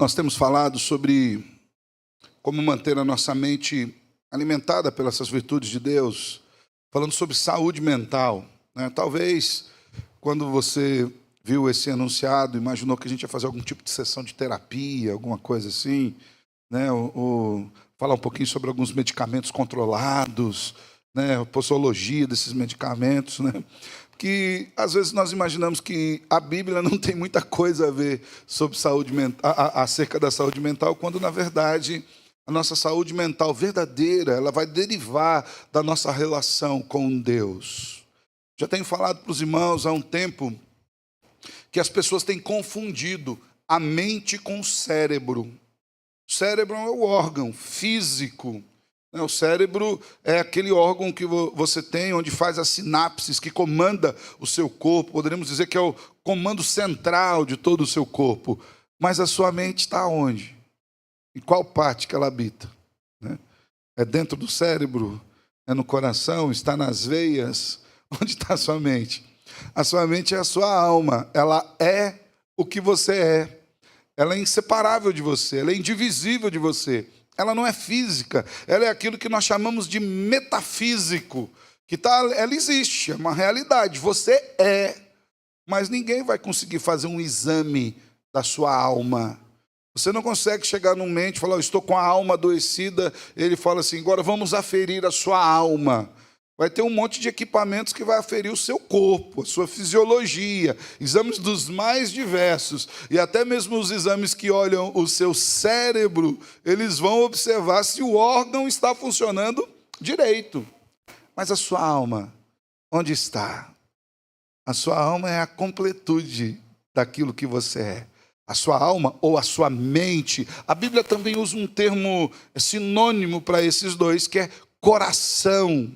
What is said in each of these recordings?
Nós temos falado sobre como manter a nossa mente alimentada pelas virtudes de Deus, falando sobre saúde mental, né? Talvez, quando você viu esse enunciado, imaginou que a gente ia fazer algum tipo de sessão de terapia, alguma coisa assim, né? Ou falar um pouquinho sobre alguns medicamentos controlados, né? A posologia desses medicamentos, né? Que às vezes nós imaginamos que a Bíblia não tem muita coisa a ver sobre saúde mental, acerca da saúde mental, quando na verdade a nossa saúde mental verdadeira, ela vai derivar da nossa relação com Deus. Já tenho falado para os irmãos há um tempo que as pessoas têm confundido a mente com o cérebro. O cérebro é o órgão físico. O cérebro é aquele órgão que você tem, onde faz as sinapses, que comanda o seu corpo. Poderíamos dizer que é o comando central de todo o seu corpo. Mas a sua mente está onde? Em qual parte que ela habita? É dentro do cérebro? É no coração? Está nas veias? Onde está a sua mente? A sua mente é a sua alma. Ela é o que você é. Ela é inseparável de você. Ela é indivisível de você. Ela não é física, ela é aquilo que nós chamamos de metafísico, ela existe, é uma realidade, você é, mas ninguém vai conseguir fazer um exame da sua alma. Você não consegue chegar num mente e falar, estou com a alma adoecida, ele fala assim, agora vamos aferir a sua alma. Vai ter um monte de equipamentos que vai aferir o seu corpo, a sua fisiologia, exames dos mais diversos. E até mesmo os exames que olham o seu cérebro, eles vão observar se o órgão está funcionando direito. Mas a sua alma, onde está? A sua alma é a completude daquilo que você é. A sua alma ou a sua mente. A Bíblia também usa um termo sinônimo para esses dois, que é coração.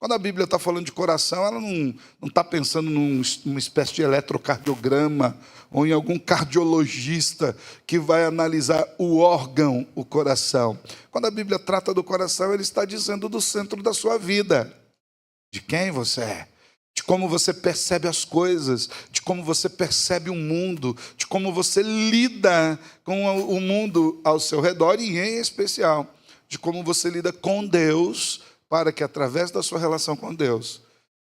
Quando a Bíblia está falando de coração, ela não está pensando numa espécie de eletrocardiograma ou em algum cardiologista que vai analisar o órgão, o coração. Quando a Bíblia trata do coração, ele está dizendo do centro da sua vida, de quem você é, de como você percebe as coisas, de como você percebe o mundo, de como você lida com o mundo ao seu redor e, em especial, de como você lida com Deus, para que, através da sua relação com Deus,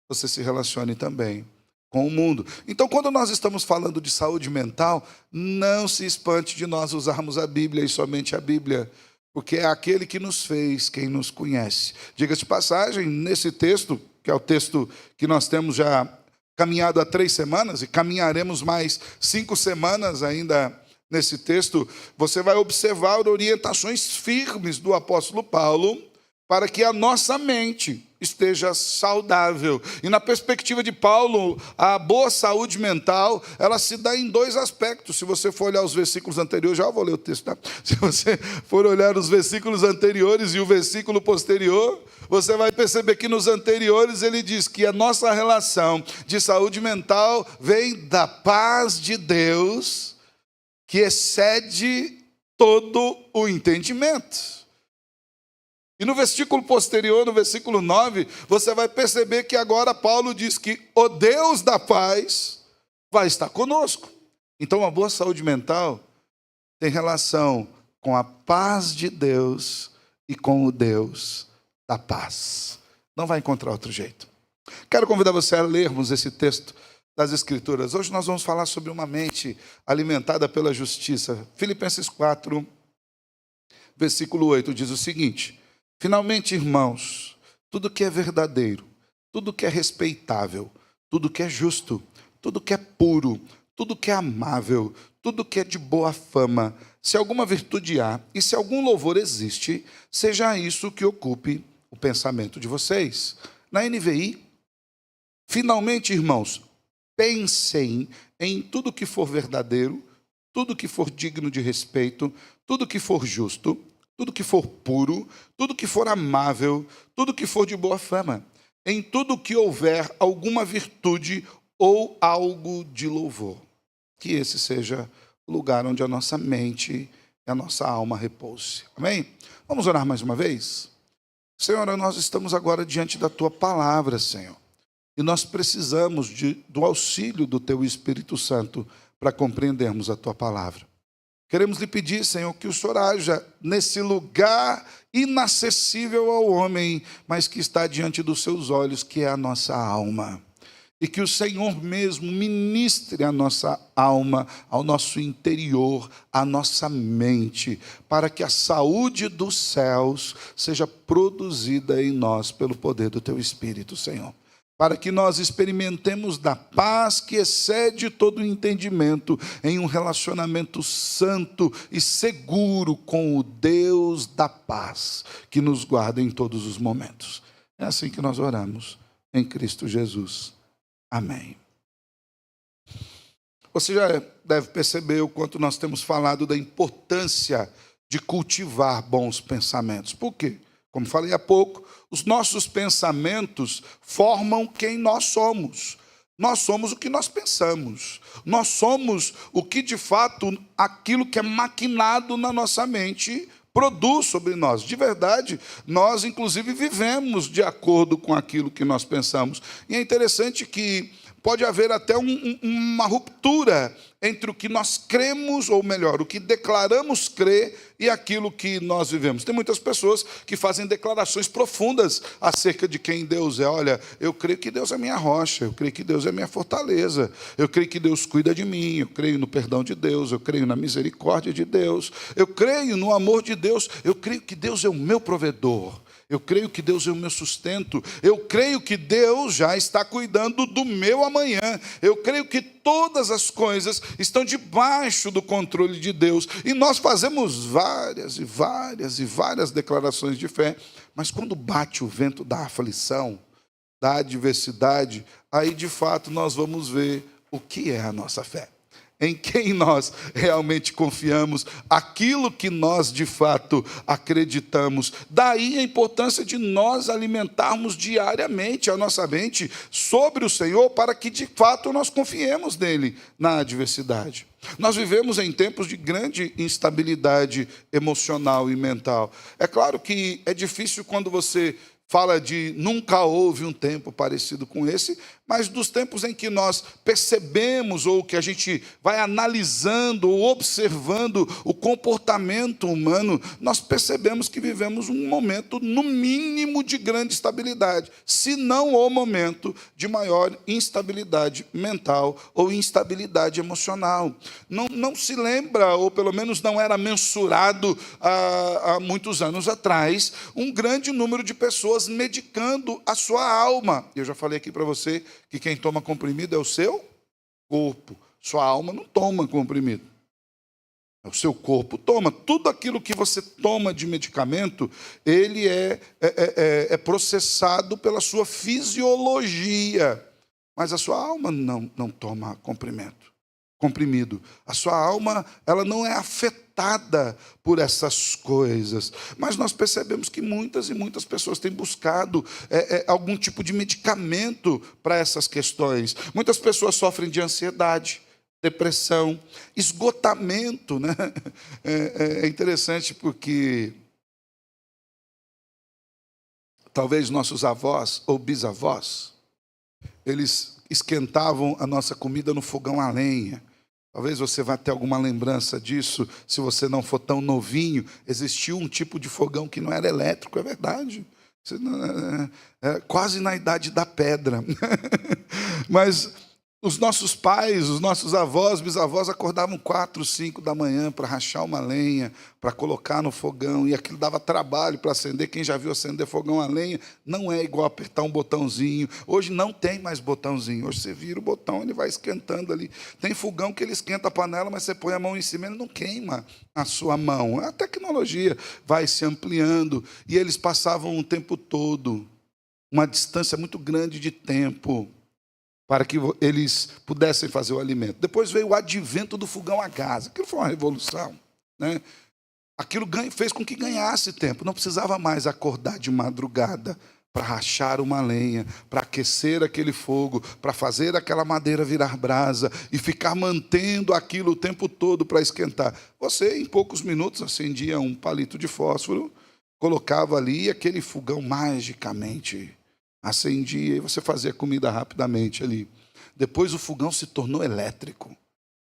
você se relacione também com o mundo. Então, quando nós estamos falando de saúde mental, não se espante de nós usarmos a Bíblia e somente a Bíblia, porque é aquele que nos fez, quem nos conhece. Diga-se de passagem, nesse texto, que é o texto que nós temos já caminhado há 3 semanas, e caminharemos mais 5 semanas ainda nesse texto, você vai observar orientações firmes do apóstolo Paulo, para que a nossa mente esteja saudável. E na perspectiva de Paulo, a boa saúde mental, ela se dá em 2 aspectos. Se você for olhar os versículos anteriores, já vou ler o texto, tá? Se você for olhar os versículos anteriores e o versículo posterior, você vai perceber que nos anteriores ele diz que a nossa relação de saúde mental vem da paz de Deus, que excede todo o entendimento. E no versículo posterior, no versículo 9, você vai perceber que agora Paulo diz que o Deus da paz vai estar conosco. Então, a boa saúde mental tem relação com a paz de Deus e com o Deus da paz. Não vai encontrar outro jeito. Quero convidar você a lermos esse texto das Escrituras. Hoje nós vamos falar sobre uma mente alimentada pela justiça. Filipenses 4, versículo 8, diz o seguinte: finalmente, irmãos, tudo que é verdadeiro, tudo que é respeitável, tudo que é justo, tudo que é puro, tudo que é amável, tudo que é de boa fama, se alguma virtude há e se algum louvor existe, seja isso que ocupe o pensamento de vocês. Na NVI, finalmente, irmãos, pensem em tudo que for verdadeiro, tudo que for digno de respeito, tudo que for justo, tudo que for puro, tudo que for amável, tudo que for de boa fama, em tudo que houver alguma virtude ou algo de louvor. Que esse seja o lugar onde a nossa mente e a nossa alma repouse. Amém? Vamos orar mais uma vez? Senhor, nós estamos agora diante da Tua palavra, Senhor. E nós precisamos do auxílio do Teu Espírito Santo para compreendermos a Tua palavra. Queremos lhe pedir, Senhor, que o Senhor haja nesse lugar inacessível ao homem, mas que está diante dos seus olhos, que é a nossa alma. E que o Senhor mesmo ministre a nossa alma, ao nosso interior, à nossa mente, para que a saúde dos céus seja produzida em nós pelo poder do Teu Espírito, Senhor. Para que nós experimentemos da paz que excede todo o entendimento em um relacionamento santo e seguro com o Deus da paz, que nos guarda em todos os momentos. É assim que nós oramos, em Cristo Jesus. Amém. Você já deve perceber o quanto nós temos falado da importância de cultivar bons pensamentos. Por quê? Como falei há pouco, os nossos pensamentos formam quem nós somos. Nós somos o que nós pensamos. Nós somos o que, de fato, aquilo que é maquinado na nossa mente produz sobre nós. De verdade, nós, inclusive, vivemos de acordo com aquilo que nós pensamos. E é interessante que pode haver até uma ruptura entre o que nós cremos, ou melhor, o que declaramos crer e aquilo que nós vivemos. Tem muitas pessoas que fazem declarações profundas acerca de quem Deus é. Olha, eu creio que Deus é minha rocha, eu creio que Deus é minha fortaleza, eu creio que Deus cuida de mim, eu creio no perdão de Deus, eu creio na misericórdia de Deus, eu creio no amor de Deus, eu creio que Deus é o meu provedor. Eu creio que Deus é o meu sustento. Eu creio que Deus já está cuidando do meu amanhã. Eu creio que todas as coisas estão debaixo do controle de Deus. E nós fazemos várias e várias declarações de fé. Mas quando bate o vento da aflição, da adversidade, aí de fato nós vamos ver o que é a nossa fé. Em quem nós realmente confiamos, aquilo que nós de fato acreditamos. Daí a importância de nós alimentarmos diariamente a nossa mente sobre o Senhor, para que de fato nós confiemos nele na adversidade. Nós vivemos em tempos de grande instabilidade emocional e mental. É claro que é difícil quando você fala de nunca houve um tempo parecido com esse, mas dos tempos em que nós percebemos, ou que a gente vai analisando ou observando o comportamento humano, nós percebemos que vivemos um momento, no mínimo, de grande estabilidade, se não o momento de maior instabilidade mental ou instabilidade emocional. Não se lembra, ou pelo menos não era mensurado há muitos anos atrás, um grande número de pessoas medicando a sua alma. Eu já falei aqui para você que quem toma comprimido é o seu corpo. Sua alma não toma comprimido. O seu corpo toma. Tudo aquilo que você toma de medicamento, ele é processado pela sua fisiologia. Mas a sua alma não toma comprimido. A sua alma, ela não é afetada por essas coisas. Mas nós percebemos que muitas e muitas pessoas têm buscado algum tipo de medicamento para essas questões. Muitas pessoas sofrem de ansiedade, depressão, esgotamento, né? É interessante porque talvez nossos avós ou bisavós, eles esquentavam a nossa comida no fogão a lenha. Talvez você vá ter alguma lembrança disso, se você não for tão novinho. Existiu um tipo de fogão que não era elétrico, é verdade. Quase na idade da pedra. Mas os nossos pais, os nossos avós, bisavós acordavam 4, 5 da manhã para rachar uma lenha, para colocar no fogão, e aquilo dava trabalho para acender. Quem já viu acender fogão a lenha, não é igual apertar um botãozinho. Hoje não tem mais botãozinho, hoje você vira o botão, ele vai esquentando ali. Tem fogão que ele esquenta a panela, mas você põe a mão em cima, ele não queima a sua mão. A tecnologia vai se ampliando, e eles passavam o tempo todo, uma distância muito grande de tempo, para que eles pudessem fazer o alimento. Depois veio o advento do fogão a gás. Aquilo foi uma revolução, né? Aquilo fez com que ganhasse tempo. Não precisava mais acordar de madrugada para rachar uma lenha, para aquecer aquele fogo, para fazer aquela madeira virar brasa e ficar mantendo aquilo o tempo todo para esquentar. Você, em poucos minutos, acendia um palito de fósforo, colocava ali e aquele fogão magicamente acendia e você fazia comida rapidamente ali. Depois o fogão se tornou elétrico.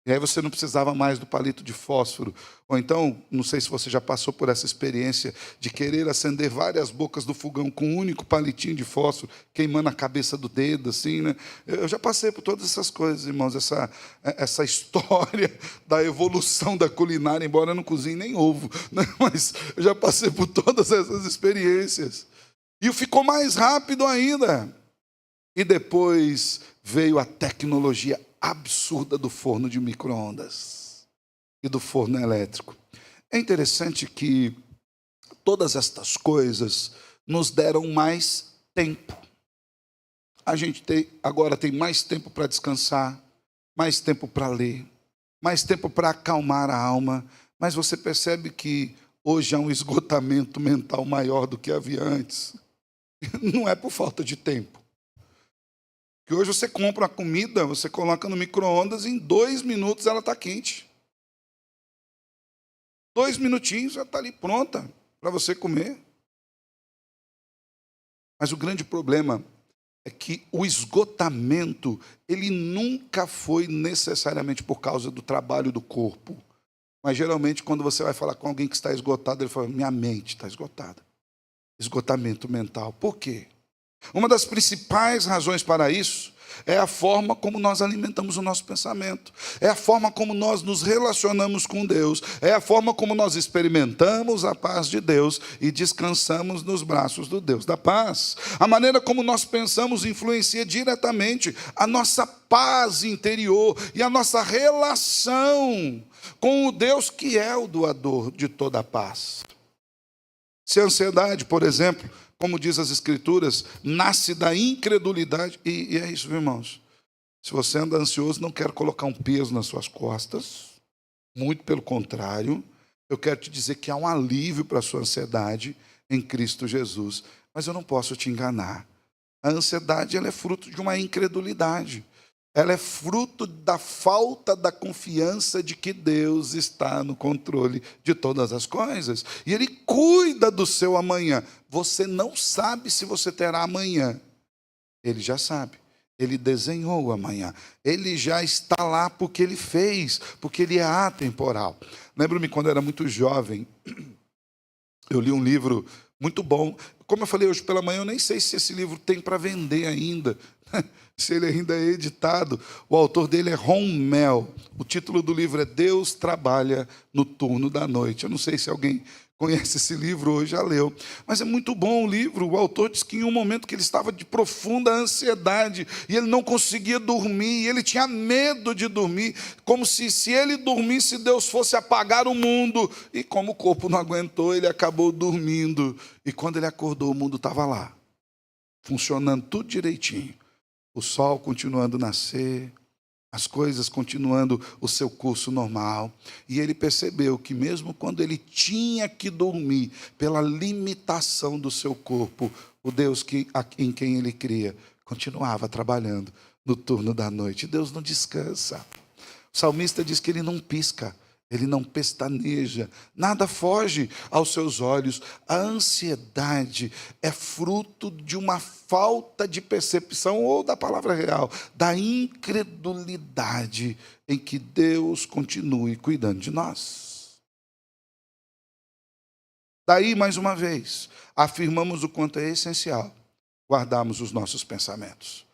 E aí você não precisava mais do palito de fósforo. Ou então, não sei se você já passou por essa experiência de querer acender várias bocas do fogão com um único palitinho de fósforo, queimando a cabeça do dedo, assim, né? Eu já passei por todas essas coisas, irmãos, essa história da evolução da culinária, embora eu não cozinhe nem ovo, né? Mas eu já passei por todas essas experiências. E ficou mais rápido ainda. E depois veio a tecnologia absurda do forno de micro-ondas e do forno elétrico. É interessante que todas estas coisas nos deram mais tempo. A gente agora tem mais tempo para descansar, mais tempo para ler, mais tempo para acalmar a alma, mas você percebe que hoje há um esgotamento mental maior do que havia antes. Não é por falta de tempo. Que hoje você compra a comida, você coloca no micro-ondas e em 2 minutos ela está quente. 2 minutinhos já está ali pronta para você comer. Mas o grande problema é que o esgotamento, ele nunca foi necessariamente por causa do trabalho do corpo. Mas geralmente quando você vai falar com alguém que está esgotado, ele fala, minha mente está esgotada. Esgotamento mental. Por quê? Uma das principais razões para isso é a forma como nós alimentamos o nosso pensamento, é a forma como nós nos relacionamos com Deus, é a forma como nós experimentamos a paz de Deus e descansamos nos braços do Deus da paz. A maneira como nós pensamos influencia diretamente a nossa paz interior e a nossa relação com o Deus que é o doador de toda a paz. Se a ansiedade, por exemplo, como diz as Escrituras, nasce da incredulidade. E é isso, irmãos. Se você anda ansioso, não quero colocar um peso nas suas costas. Muito pelo contrário. Eu quero te dizer que há um alívio para a sua ansiedade em Cristo Jesus. Mas eu não posso te enganar. A ansiedade ela é fruto de uma incredulidade. Ela é fruto da falta da confiança de que Deus está no controle de todas as coisas. E Ele cuida do seu amanhã. Você não sabe se você terá amanhã. Ele já sabe. Ele desenhou o amanhã. Ele já está lá porque Ele fez, porque Ele é atemporal. Lembro-me quando eu era muito jovem, eu li um livro muito bom. Como eu falei hoje pela manhã, eu nem sei se esse livro tem para vender ainda. Se ele ainda é editado. O autor dele é Ron Mel. O título do livro é Deus Trabalha no Turno da Noite. Eu não sei se alguém conhece esse livro hoje, já leu. Mas é muito bom o livro. O autor diz que em um momento que ele estava de profunda ansiedade e ele não conseguia dormir, e ele tinha medo de dormir, como se ele dormisse, Deus fosse apagar o mundo. E como o corpo não aguentou, ele acabou dormindo. E quando ele acordou, o mundo estava lá, funcionando tudo direitinho. O sol continuando a nascer, as coisas continuando o seu curso normal. E ele percebeu que mesmo quando ele tinha que dormir, pela limitação do seu corpo, o Deus em quem ele cria, continuava trabalhando no turno da noite. Deus não descansa. O salmista diz que ele não pisca. Ele não pestaneja, nada foge aos seus olhos. A ansiedade é fruto de uma falta de percepção, ou da palavra real, da incredulidade em que Deus continue cuidando de nós. Daí, mais uma vez, afirmamos o quanto é essencial guardarmos os nossos pensamentos.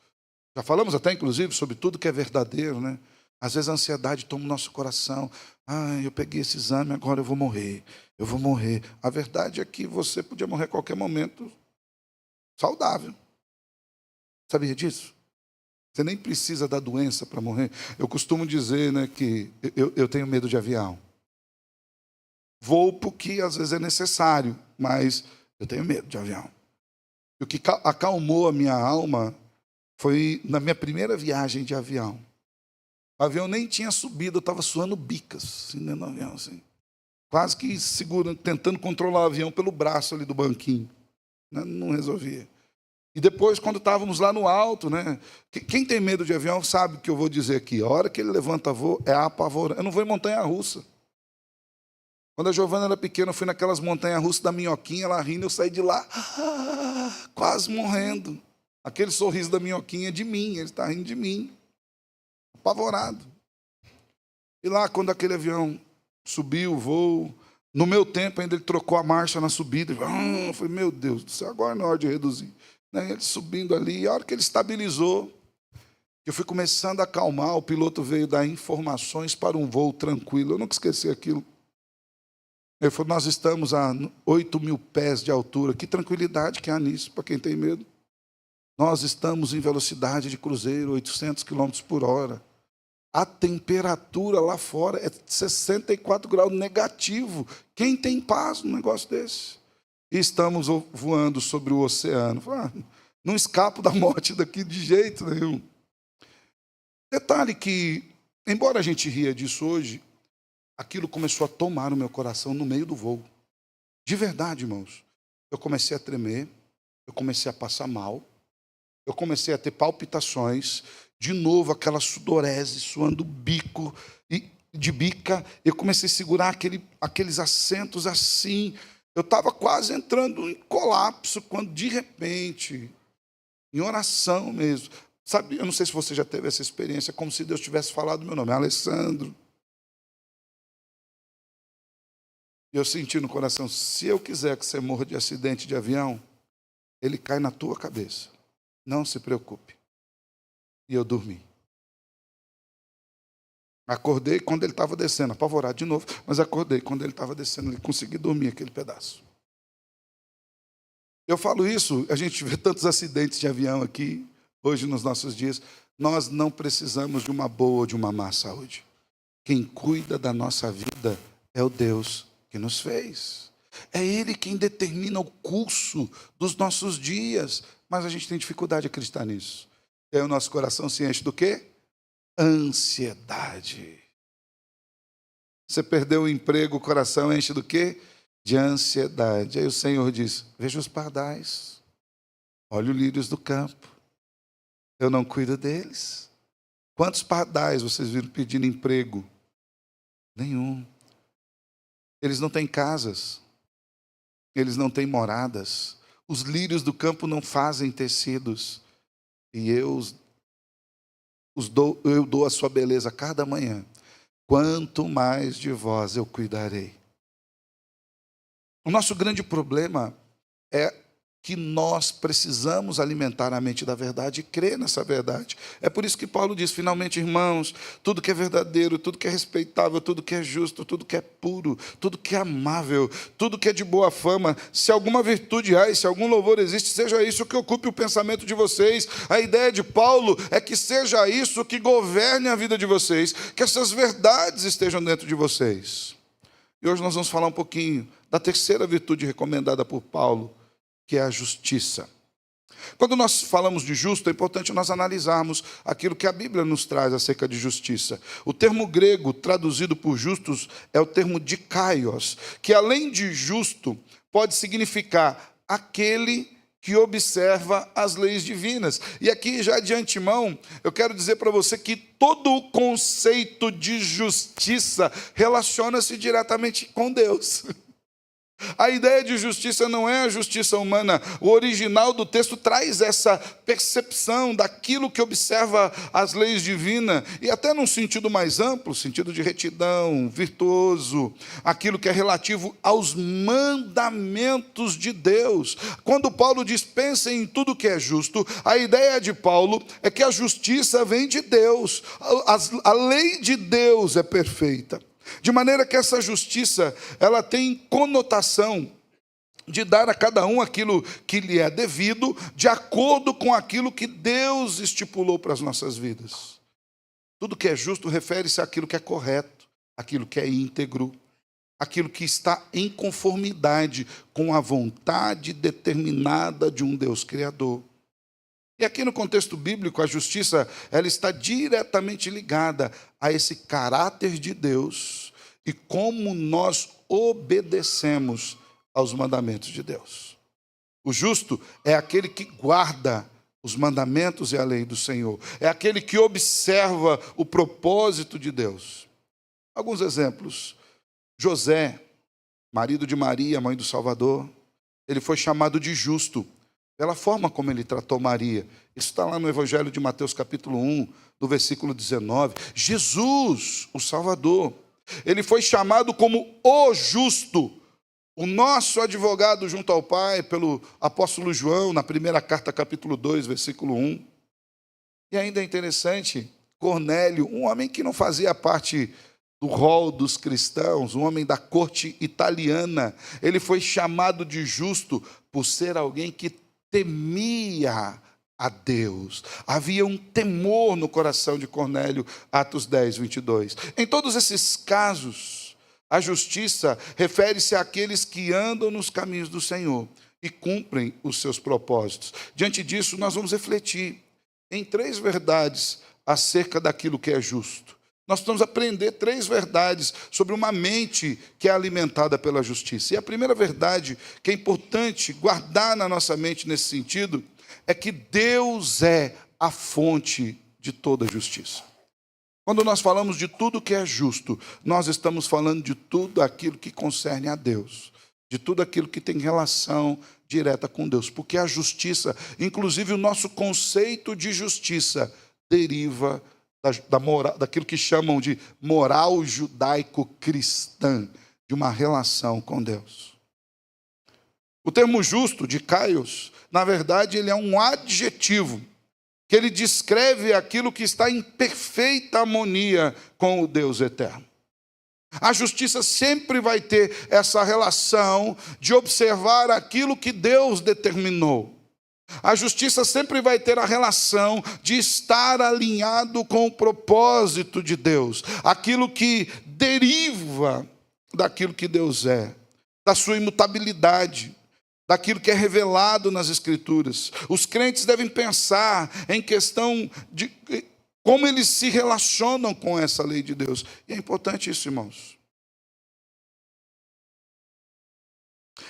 Já falamos até, inclusive, sobre tudo que é verdadeiro, né? Às vezes a ansiedade toma o nosso coração. Eu peguei esse exame, agora eu vou morrer. Eu vou morrer. A verdade é que você podia morrer a qualquer momento saudável. Sabia disso? Você nem precisa da doença para morrer. Eu costumo dizer, né, que eu tenho medo de avião. Vou porque às vezes é necessário, mas eu tenho medo de avião. E o que acalmou a minha alma foi na minha primeira viagem de avião. O avião nem tinha subido, eu estava suando bicas, assim, dentro do avião, assim. Quase que segurando, tentando controlar o avião pelo braço ali do banquinho. Né? Não resolvia. E depois, quando estávamos lá no alto, né? Quem tem medo de avião sabe o que eu vou dizer aqui. A hora que ele levanta voo, é apavorante. Eu não vou em montanha-russa. Quando a Giovana era pequena, eu fui naquelas montanhas-russas da Minhoquinha, ela rindo, eu saí de lá, quase morrendo. Aquele sorriso da Minhoquinha é de mim, ele está rindo de mim. Apavorado. E lá, quando aquele avião subiu o voo, no meu tempo ainda ele trocou a marcha na subida. Eu falei, meu Deus do céu, agora não é hora de reduzir. Ele subindo ali, e a hora que ele estabilizou, eu fui começando a acalmar, o piloto veio dar informações para um voo tranquilo. Eu nunca esqueci aquilo. Ele falou, nós estamos a 8.000 pés de altura. Que tranquilidade que há nisso, para quem tem medo. Nós estamos em velocidade de cruzeiro, 800 km por hora. A temperatura lá fora é 64 graus negativo. Quem tem paz num negócio desse? E estamos voando sobre o oceano. Não escapo da morte daqui de jeito nenhum. Detalhe que, embora a gente ria disso hoje, aquilo começou a tomar o meu coração no meio do voo. De verdade, irmãos. Eu comecei a tremer, eu comecei a passar mal, eu comecei a ter palpitações, de novo aquela sudorese, suando bico e de bica. Eu comecei a segurar aqueles assentos assim. Eu estava quase entrando em colapso, quando de repente, em oração mesmo, sabe, eu não sei se você já teve essa experiência, como se Deus tivesse falado meu nome, Alessandro. E eu senti no coração, se eu quiser que você morra de acidente de avião, ele cai na tua cabeça. Não se preocupe. E eu dormi. Acordei quando ele estava descendo, apavorado de novo, mas acordei quando ele estava descendo, ele consegui dormir aquele pedaço. Eu falo isso, a gente vê tantos acidentes de avião aqui, hoje nos nossos dias. Nós não precisamos de uma boa ou de uma má saúde. Quem cuida da nossa vida é o Deus que nos fez. É Ele quem determina o curso dos nossos dias. Mas a gente tem dificuldade de acreditar nisso. E aí o nosso coração se enche do quê? Ansiedade. Você perdeu o emprego, o coração enche do quê? De ansiedade. Aí o Senhor diz, veja os pardais, olha os lírios do campo. Eu não cuido deles. Quantos pardais vocês viram pedindo emprego? Nenhum. Eles não têm casas. Eles não têm moradas. Os lírios do campo não fazem tecidos. E eu dou a sua beleza cada manhã. Quanto mais de vós eu cuidarei. O nosso grande problema é que nós precisamos alimentar a mente da verdade e crer nessa verdade. É por isso que Paulo diz, finalmente, irmãos, tudo que é verdadeiro, tudo que é respeitável, tudo que é justo, tudo que é puro, tudo que é amável, tudo que é de boa fama, se alguma virtude há e se algum louvor existe, seja isso que ocupe o pensamento de vocês. A ideia de Paulo é que seja isso que governe a vida de vocês, que essas verdades estejam dentro de vocês. E hoje nós vamos falar um pouquinho da terceira virtude recomendada por Paulo, que é a justiça. Quando nós falamos de justo, é importante nós analisarmos aquilo que a Bíblia nos traz acerca de justiça. O termo grego traduzido por justos é o termo dikaios, que além de justo, pode significar aquele que observa as leis divinas. E aqui, já de antemão, eu quero dizer para você que todo o conceito de justiça relaciona-se diretamente com Deus. A ideia de justiça não é a justiça humana. O original do texto traz essa percepção daquilo que observa as leis divinas, e até num sentido mais amplo, sentido de retidão, virtuoso, aquilo que é relativo aos mandamentos de Deus. Quando Paulo diz, pensem em tudo que é justo, a ideia de Paulo é que a justiça vem de Deus. A lei de Deus é perfeita. De maneira que essa justiça, ela tem conotação de dar a cada um aquilo que lhe é devido, de acordo com aquilo que Deus estipulou para as nossas vidas. Tudo que é justo refere-se àquilo que é correto, àquilo que é íntegro, aquilo que está em conformidade com a vontade determinada de um Deus Criador. E aqui no contexto bíblico, a justiça, ela está diretamente ligada a esse caráter de Deus e como nós obedecemos aos mandamentos de Deus. O justo é aquele que guarda os mandamentos e a lei do Senhor. É aquele que observa o propósito de Deus. Alguns exemplos. José, marido de Maria, mãe do Salvador, ele foi chamado de justo, pela forma como ele tratou Maria. Isso está lá no Evangelho de Mateus capítulo 1, do versículo 19. Jesus, o Salvador, ele foi chamado como o justo, o nosso advogado junto ao Pai, pelo apóstolo João, na primeira carta, capítulo 2, versículo 1. E ainda é interessante, Cornélio, um homem que não fazia parte do rol dos cristãos, um homem da corte italiana, ele foi chamado de justo por ser alguém que temia a Deus. Havia um temor no coração de Cornélio, Atos 10, 22. Em todos esses casos, a justiça refere-se àqueles que andam nos caminhos do Senhor e cumprem os seus propósitos. Diante disso, nós vamos refletir em 3 verdades acerca daquilo que é justo. Nós precisamos aprender 3 verdades sobre uma mente que é alimentada pela justiça. E a primeira verdade que é importante guardar na nossa mente nesse sentido é que Deus é a fonte de toda justiça. Quando nós falamos de tudo que é justo, nós estamos falando de tudo aquilo que concerne a Deus, de tudo aquilo que tem relação direta com Deus, porque a justiça, inclusive o nosso conceito de justiça, deriva daquilo que chamam de moral judaico-cristã, de uma relação com Deus. O termo justo, de kaios, na verdade, ele é um adjetivo, que ele descreve aquilo que está em perfeita harmonia com o Deus eterno. A justiça sempre vai ter essa relação de observar aquilo que Deus determinou. A justiça sempre vai ter a relação de estar alinhado com o propósito de Deus, aquilo que deriva daquilo que Deus é, da sua imutabilidade, daquilo que é revelado nas Escrituras. Os crentes devem pensar em questão de como eles se relacionam com essa lei de Deus. E é importante isso, irmãos.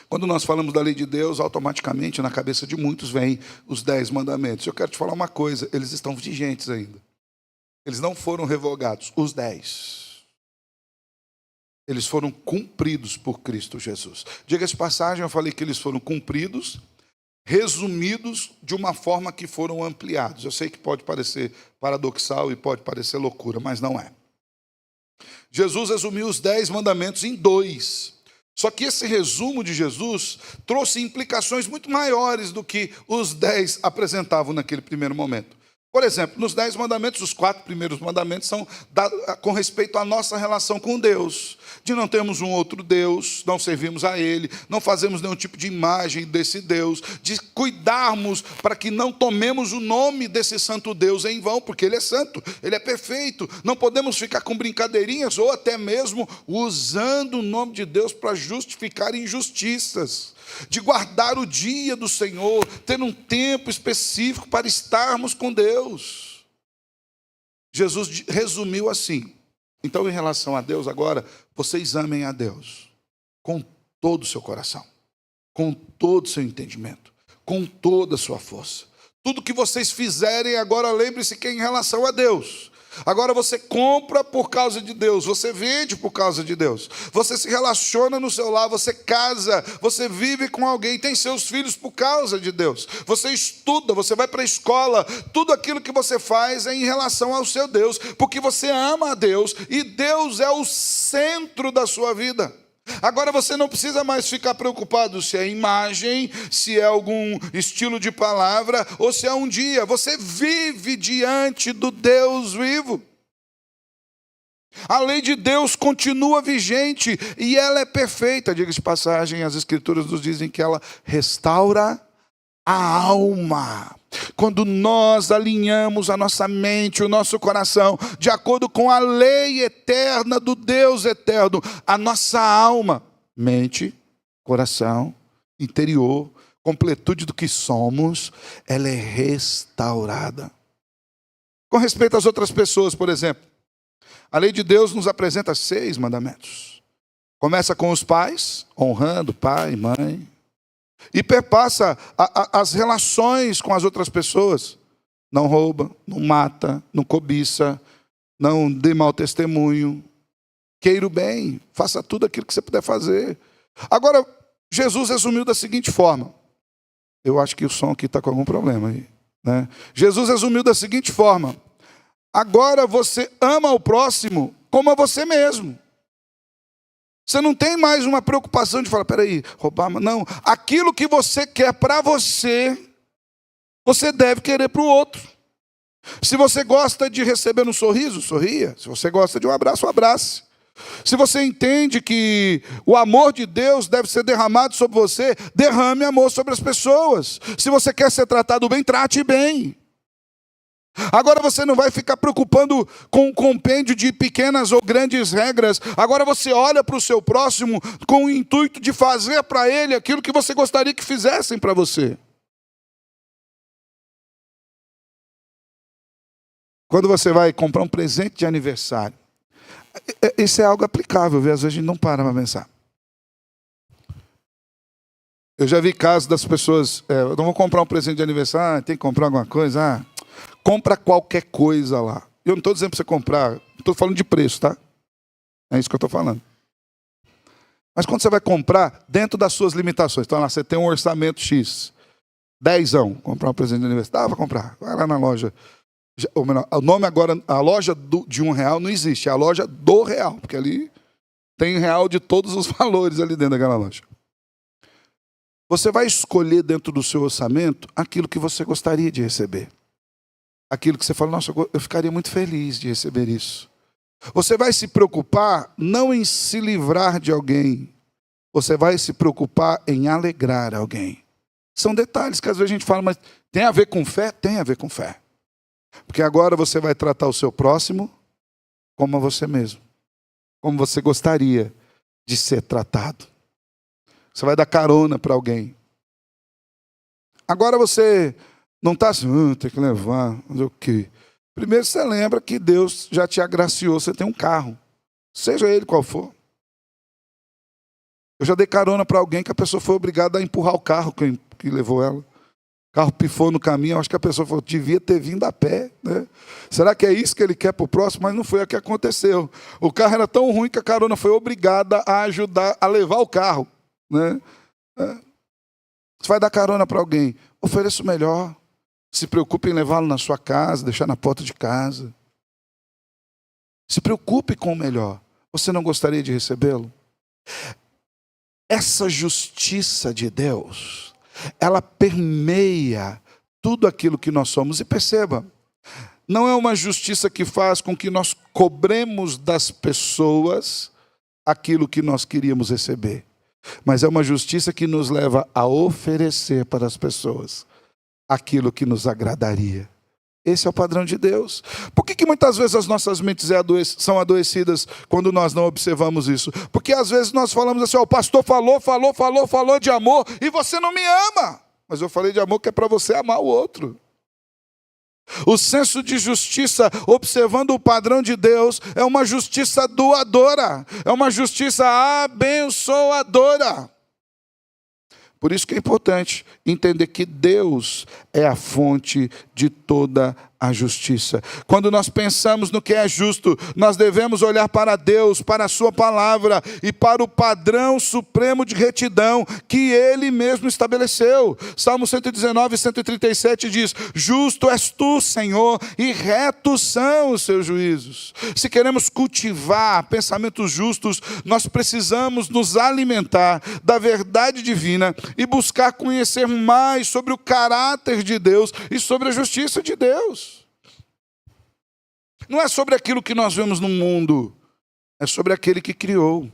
Quando nós falamos da lei de Deus, automaticamente na cabeça de muitos vem os 10 mandamentos. Eu quero te falar uma coisa, eles estão vigentes ainda. Eles não foram revogados, os 10. Eles foram cumpridos por Cristo Jesus. Diga-se de passagem, eu falei que eles foram cumpridos, resumidos de uma forma que foram ampliados. Eu sei que pode parecer paradoxal e pode parecer loucura, mas não é. Jesus resumiu os 10 mandamentos em 2. Só que esse resumo de Jesus trouxe implicações muito maiores do que os 10 apresentavam naquele primeiro momento. Por exemplo, nos 10 mandamentos, os 4 primeiros mandamentos são com respeito à nossa relação com Deus. De não termos um outro Deus, não servimos a Ele, não fazemos nenhum tipo de imagem desse Deus, de cuidarmos para que não tomemos o nome desse santo Deus em vão, porque Ele é santo, Ele é perfeito. Não podemos ficar com brincadeirinhas ou até mesmo usando o nome de Deus para justificar injustiças. De guardar o dia do Senhor, ter um tempo específico para estarmos com Deus. Jesus resumiu assim. Então, em relação a Deus, agora, vocês amem a Deus com todo o seu coração, com todo o seu entendimento, com toda a sua força. Tudo que vocês fizerem agora, lembre-se que é em relação a Deus. Agora você compra por causa de Deus, você vende por causa de Deus, você se relaciona no seu lar, você casa, você vive com alguém, tem seus filhos por causa de Deus, você estuda, você vai para a escola, tudo aquilo que você faz é em relação ao seu Deus, porque você ama a Deus e Deus é o centro da sua vida. Agora você não precisa mais ficar preocupado se é imagem, se é algum estilo de palavra, ou se é um dia. Você vive diante do Deus vivo. A lei de Deus continua vigente e ela é perfeita. Diga-se de passagem, as Escrituras nos dizem que ela restaura a alma. Quando nós alinhamos a nossa mente, o nosso coração, de acordo com a lei eterna do Deus eterno, a nossa alma, mente, coração, interior, completude do que somos, ela é restaurada. Com respeito às outras pessoas, por exemplo, a lei de Deus nos apresenta 6 mandamentos. Começa com os pais, honrando pai e mãe. E perpassa as relações com as outras pessoas. Não rouba, não mata, não cobiça, não dê mau testemunho. Queira o bem, faça tudo aquilo que você puder fazer. Agora, Jesus resumiu da seguinte forma. Eu acho que o som aqui está com algum problema aí, né? Jesus resumiu da seguinte forma: agora você ama o próximo como a você mesmo. Você não tem mais uma preocupação de falar, peraí, roubar, não. Aquilo que você quer para você, você deve querer para o outro. Se você gosta de receber um sorriso, sorria. Se você gosta de um abraço, abrace. Se você entende que o amor de Deus deve ser derramado sobre você, derrame amor sobre as pessoas. Se você quer ser tratado bem, trate bem. Agora você não vai ficar preocupando com um compêndio de pequenas ou grandes regras. Agora você olha para o seu próximo com o intuito de fazer para ele aquilo que você gostaria que fizessem para você. Quando você vai comprar um presente de aniversário, isso é algo aplicável, viu? Às vezes a gente não para pensar. Eu já vi casos das pessoas, eu não vou comprar um presente de aniversário, tem que comprar alguma coisa, compra qualquer coisa lá. Eu não estou dizendo para você comprar, estou falando de preço, tá? É isso que eu estou falando. Mas quando você vai comprar, dentro das suas limitações, então lá você tem um orçamento X, 10, comprar um presente de aniversário, vai comprar, vai lá na loja. Ou melhor, o nome agora, a loja de R$1 não existe, é a loja do real, porque ali tem real de todos os valores ali dentro daquela loja. Você vai escolher dentro do seu orçamento aquilo que você gostaria de receber. Aquilo que você fala, nossa, eu ficaria muito feliz de receber isso. Você vai se preocupar não em se livrar de alguém, você vai se preocupar em alegrar alguém. São detalhes que às vezes a gente fala, mas tem a ver com fé? Tem a ver com fé. Porque agora você vai tratar o seu próximo como a você mesmo. Como você gostaria de ser tratado. Você vai dar carona para alguém. Agora você não está assim, tem que levar, não sei o quê. Primeiro você lembra que Deus já te agraciou, você tem um carro. Seja ele qual for. Eu já dei carona para alguém que a pessoa foi obrigada a empurrar o carro que levou ela. O carro pifou no caminho, eu acho que a pessoa falou, devia ter vindo a pé, né? Será que é isso que ele quer para o próximo? Mas não foi o que aconteceu. O carro era tão ruim que a carona foi obrigada a ajudar a levar o carro, né? Você vai dar carona para alguém, ofereça o melhor. Se preocupe em levá-lo na sua casa, deixar na porta de casa. Se preocupe com o melhor. Você não gostaria de recebê-lo? Essa justiça de Deus, ela permeia tudo aquilo que nós somos. E perceba, não é uma justiça que faz com que nós cobremos das pessoas aquilo que nós queríamos receber. Mas é uma justiça que nos leva a oferecer para as pessoas aquilo que nos agradaria. Esse é o padrão de Deus. Por que muitas vezes as nossas mentes são adoecidas quando nós não observamos isso? Porque às vezes nós falamos assim, o pastor falou de amor e você não me ama. Mas eu falei de amor que é para você amar o outro. O senso de justiça, observando o padrão de Deus, é uma justiça doadora, é uma justiça abençoadora. Por isso que é importante entender que Deus é a fonte de toda a justiça. Quando nós pensamos no que é justo, nós devemos olhar para Deus, para a sua palavra e para o padrão supremo de retidão que Ele mesmo estabeleceu. Salmo 119, 137 diz, justo és tu, Senhor, e retos são os seus juízos. Se queremos cultivar pensamentos justos, nós precisamos nos alimentar da verdade divina e buscar conhecer mais sobre o caráter de Deus e sobre a justiça de Deus. Não é sobre aquilo que nós vemos no mundo, é sobre aquele que criou,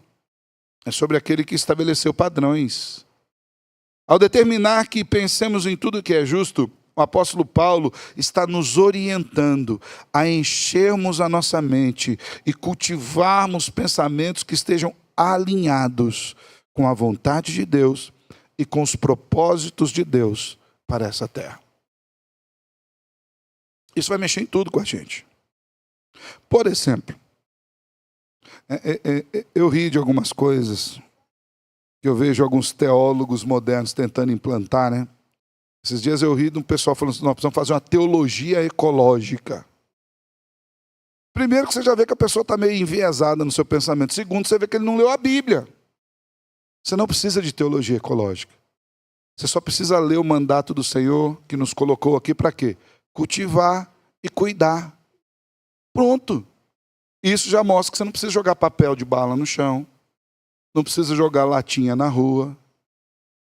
é sobre aquele que estabeleceu padrões. Ao determinar que pensemos em tudo que é justo, o apóstolo Paulo está nos orientando a enchermos a nossa mente e cultivarmos pensamentos que estejam alinhados com a vontade de Deus e com os propósitos de Deus para essa terra. Isso vai mexer em tudo com a gente. Por exemplo, eu ri de algumas coisas que eu vejo alguns teólogos modernos tentando implantar, né? Esses dias eu ri de um pessoal falando assim, nós precisamos fazer uma teologia ecológica. Primeiro que você já vê que a pessoa está meio enviesada no seu pensamento. Segundo, você vê que ele não leu a Bíblia. Você não precisa de teologia ecológica. Você só precisa ler o mandato do Senhor que nos colocou aqui para quê? Cultivar e cuidar. Pronto. Isso já mostra que você não precisa jogar papel de bala no chão. Não precisa jogar latinha na rua.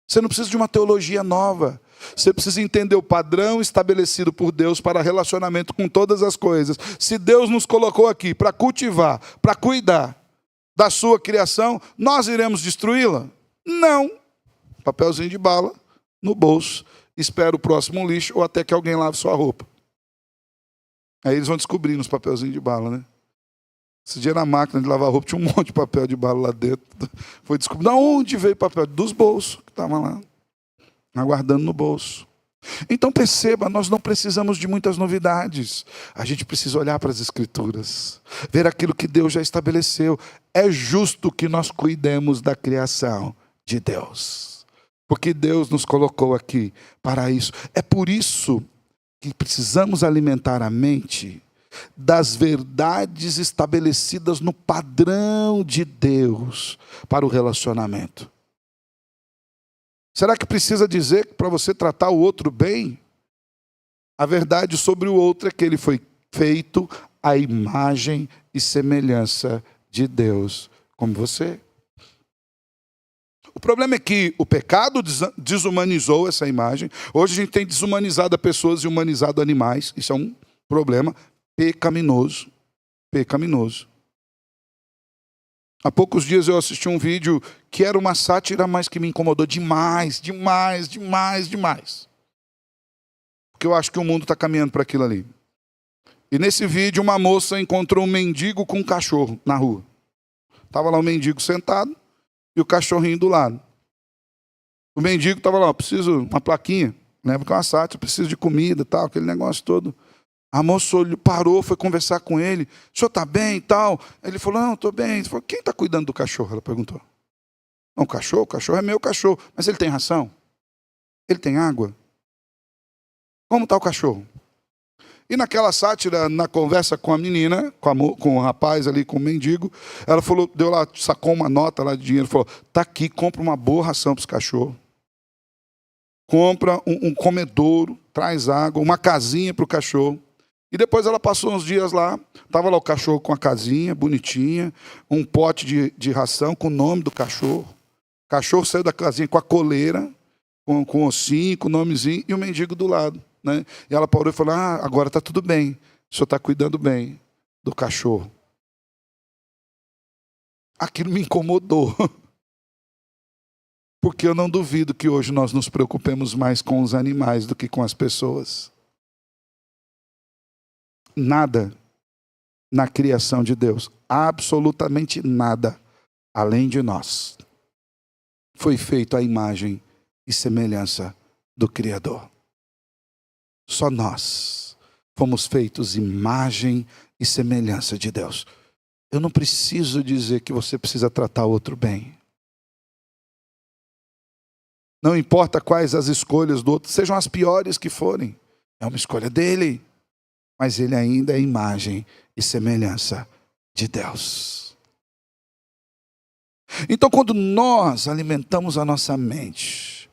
Você não precisa de uma teologia nova. Você precisa entender o padrão estabelecido por Deus para relacionamento com todas as coisas. Se Deus nos colocou aqui para cultivar, para cuidar da sua criação, nós iremos destruí-la? Não. Papelzinho de bala no bolso, espera o próximo lixo ou até que alguém lave sua roupa. Aí eles vão descobrindo os papelzinhos de bala, né? Esse dia na máquina de lavar roupa tinha um monte de papel de bala lá dentro. Foi descobrir de onde veio o papel? Dos bolsos que estavam lá, aguardando no bolso. Então perceba, nós não precisamos de muitas novidades. A gente precisa olhar para as Escrituras, ver aquilo que Deus já estabeleceu. É justo que nós cuidemos da criação de Deus, porque Deus nos colocou aqui para isso. É por isso que precisamos alimentar a mente das verdades estabelecidas no padrão de Deus para o relacionamento. Será que precisa dizer que para você tratar o outro bem, a verdade sobre o outro é que ele foi feito à imagem e semelhança de Deus, como você? O problema é que o pecado desumanizou essa imagem. Hoje a gente tem desumanizado pessoas e humanizado animais. Isso é um problema pecaminoso. Pecaminoso. Há poucos dias eu assisti um vídeo que era uma sátira, mas que me incomodou demais. Porque eu acho que o mundo está caminhando para aquilo ali. E nesse vídeo uma moça encontrou um mendigo com um cachorro na rua. Estava lá o mendigo sentado e o cachorrinho do lado. O mendigo estava lá, preciso uma plaquinha, lembra que é uma sátira, preciso de comida, tal, aquele negócio todo. A moça parou, foi conversar com ele. O senhor está bem e tal? Ele falou, não, estou bem. Ele falou, quem está cuidando do cachorro? Ela perguntou. Não, o cachorro é meu cachorro. Mas ele tem ração? Ele tem água? Como está o cachorro? E naquela sátira, na conversa com a menina, com o rapaz ali, com o mendigo, ela falou, deu lá, sacou uma nota lá de dinheiro, falou, está aqui, compra uma boa ração para os cachorros. Compra um comedouro, traz água, uma casinha para o cachorro. E depois ela passou uns dias lá, estava lá o cachorro com a casinha, bonitinha, um pote de ração com o nome do cachorro. O cachorro saiu da casinha com a coleira, com ossinho, com o nomezinho, e o mendigo do lado. Né? E ela parou e falou, agora está tudo bem, o senhor está cuidando bem do cachorro. Aquilo me incomodou. Porque eu não duvido que hoje nós nos preocupemos mais com os animais do que com as pessoas. Nada na criação de Deus, absolutamente nada, além de nós, foi feito à imagem e semelhança do Criador. Só nós fomos feitos imagem e semelhança de Deus. Eu não preciso dizer que você precisa tratar o outro bem. Não importa quais as escolhas do outro, sejam as piores que forem. É uma escolha dele. Mas ele ainda é imagem e semelhança de Deus. Então, quando nós alimentamos a nossa mente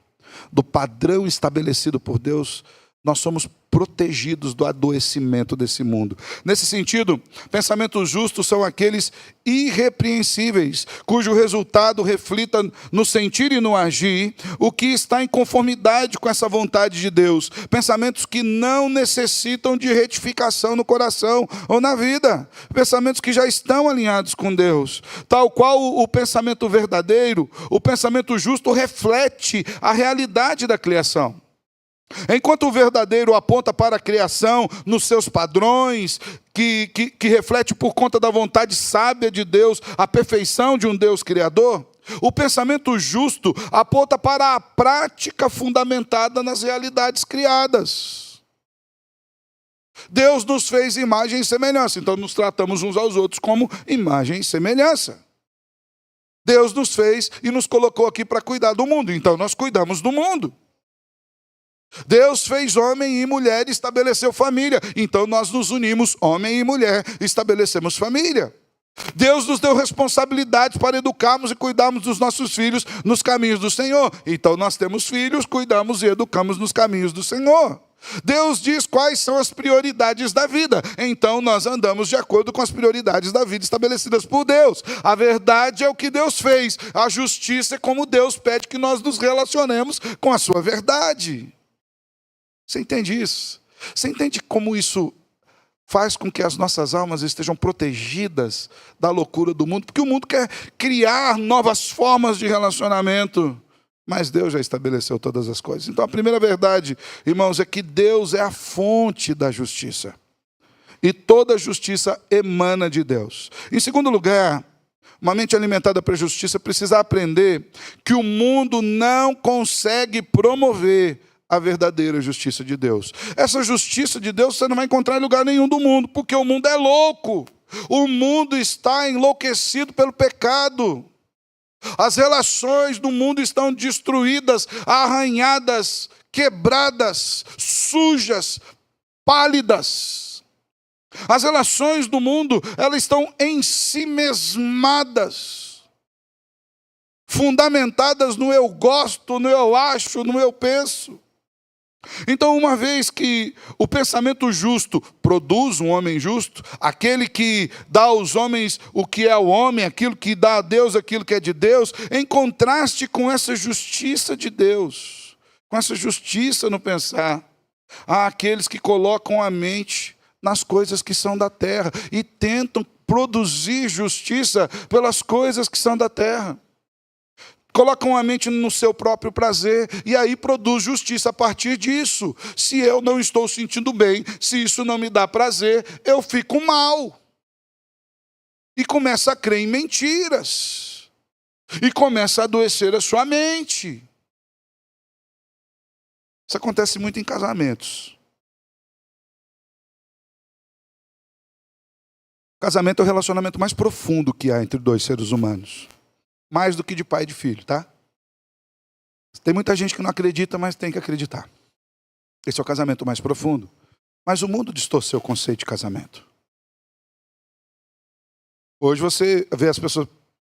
do padrão estabelecido por Deus, nós somos protegidos do adoecimento desse mundo. Nesse sentido, pensamentos justos são aqueles irrepreensíveis, cujo resultado reflita no sentir e no agir, o que está em conformidade com essa vontade de Deus. Pensamentos que não necessitam de retificação no coração ou na vida. Pensamentos que já estão alinhados com Deus. Tal qual o pensamento verdadeiro, o pensamento justo reflete a realidade da criação. Enquanto o verdadeiro aponta para a criação nos seus padrões, que reflete por conta da vontade sábia de Deus, a perfeição de um Deus criador, o pensamento justo aponta para a prática fundamentada nas realidades criadas. Deus nos fez imagem e semelhança, então nos tratamos uns aos outros como imagem e semelhança. Deus nos fez e nos colocou aqui para cuidar do mundo, então nós cuidamos do mundo. Deus fez homem e mulher e estabeleceu família. Então nós nos unimos, homem e mulher, e estabelecemos família. Deus nos deu responsabilidades para educarmos e cuidarmos dos nossos filhos nos caminhos do Senhor. Então nós temos filhos, cuidamos e educamos nos caminhos do Senhor. Deus diz quais são as prioridades da vida. Então nós andamos de acordo com as prioridades da vida estabelecidas por Deus. A verdade é o que Deus fez. A justiça é como Deus pede que nós nos relacionemos com a sua verdade. Você entende isso? Você entende como isso faz com que as nossas almas estejam protegidas da loucura do mundo? Porque o mundo quer criar novas formas de relacionamento, mas Deus já estabeleceu todas as coisas. Então a primeira verdade, irmãos, é que Deus é a fonte da justiça. E toda justiça emana de Deus. Em segundo lugar, uma mente alimentada para a justiça precisa aprender que o mundo não consegue promover a verdadeira justiça de Deus. Essa justiça de Deus você não vai encontrar em lugar nenhum do mundo, porque o mundo é louco. O mundo está enlouquecido pelo pecado. As relações do mundo estão destruídas, arranhadas, quebradas, sujas, pálidas. As relações do mundo, elas estão ensimesmadas, fundamentadas no eu gosto, no eu acho, no eu penso. Então, uma vez que o pensamento justo produz um homem justo, aquele que dá aos homens o que é o homem, aquilo que dá a Deus aquilo que é de Deus, em contraste com essa justiça de Deus, com essa justiça no pensar, há aqueles que colocam a mente nas coisas que são da terra e tentam produzir justiça pelas coisas que são da terra. Colocam a mente no seu próprio prazer e aí produz justiça a partir disso. Se eu não estou sentindo bem, se isso não me dá prazer, eu fico mal. E começa a crer em mentiras. E começa a adoecer a sua mente. Isso acontece muito em casamentos. O casamento é o relacionamento mais profundo que há entre dois seres humanos. Mais do que de pai e de filho, tá? Tem muita gente que não acredita, mas tem que acreditar. Esse é o casamento mais profundo. Mas o mundo distorceu o conceito de casamento. Hoje você vê as pessoas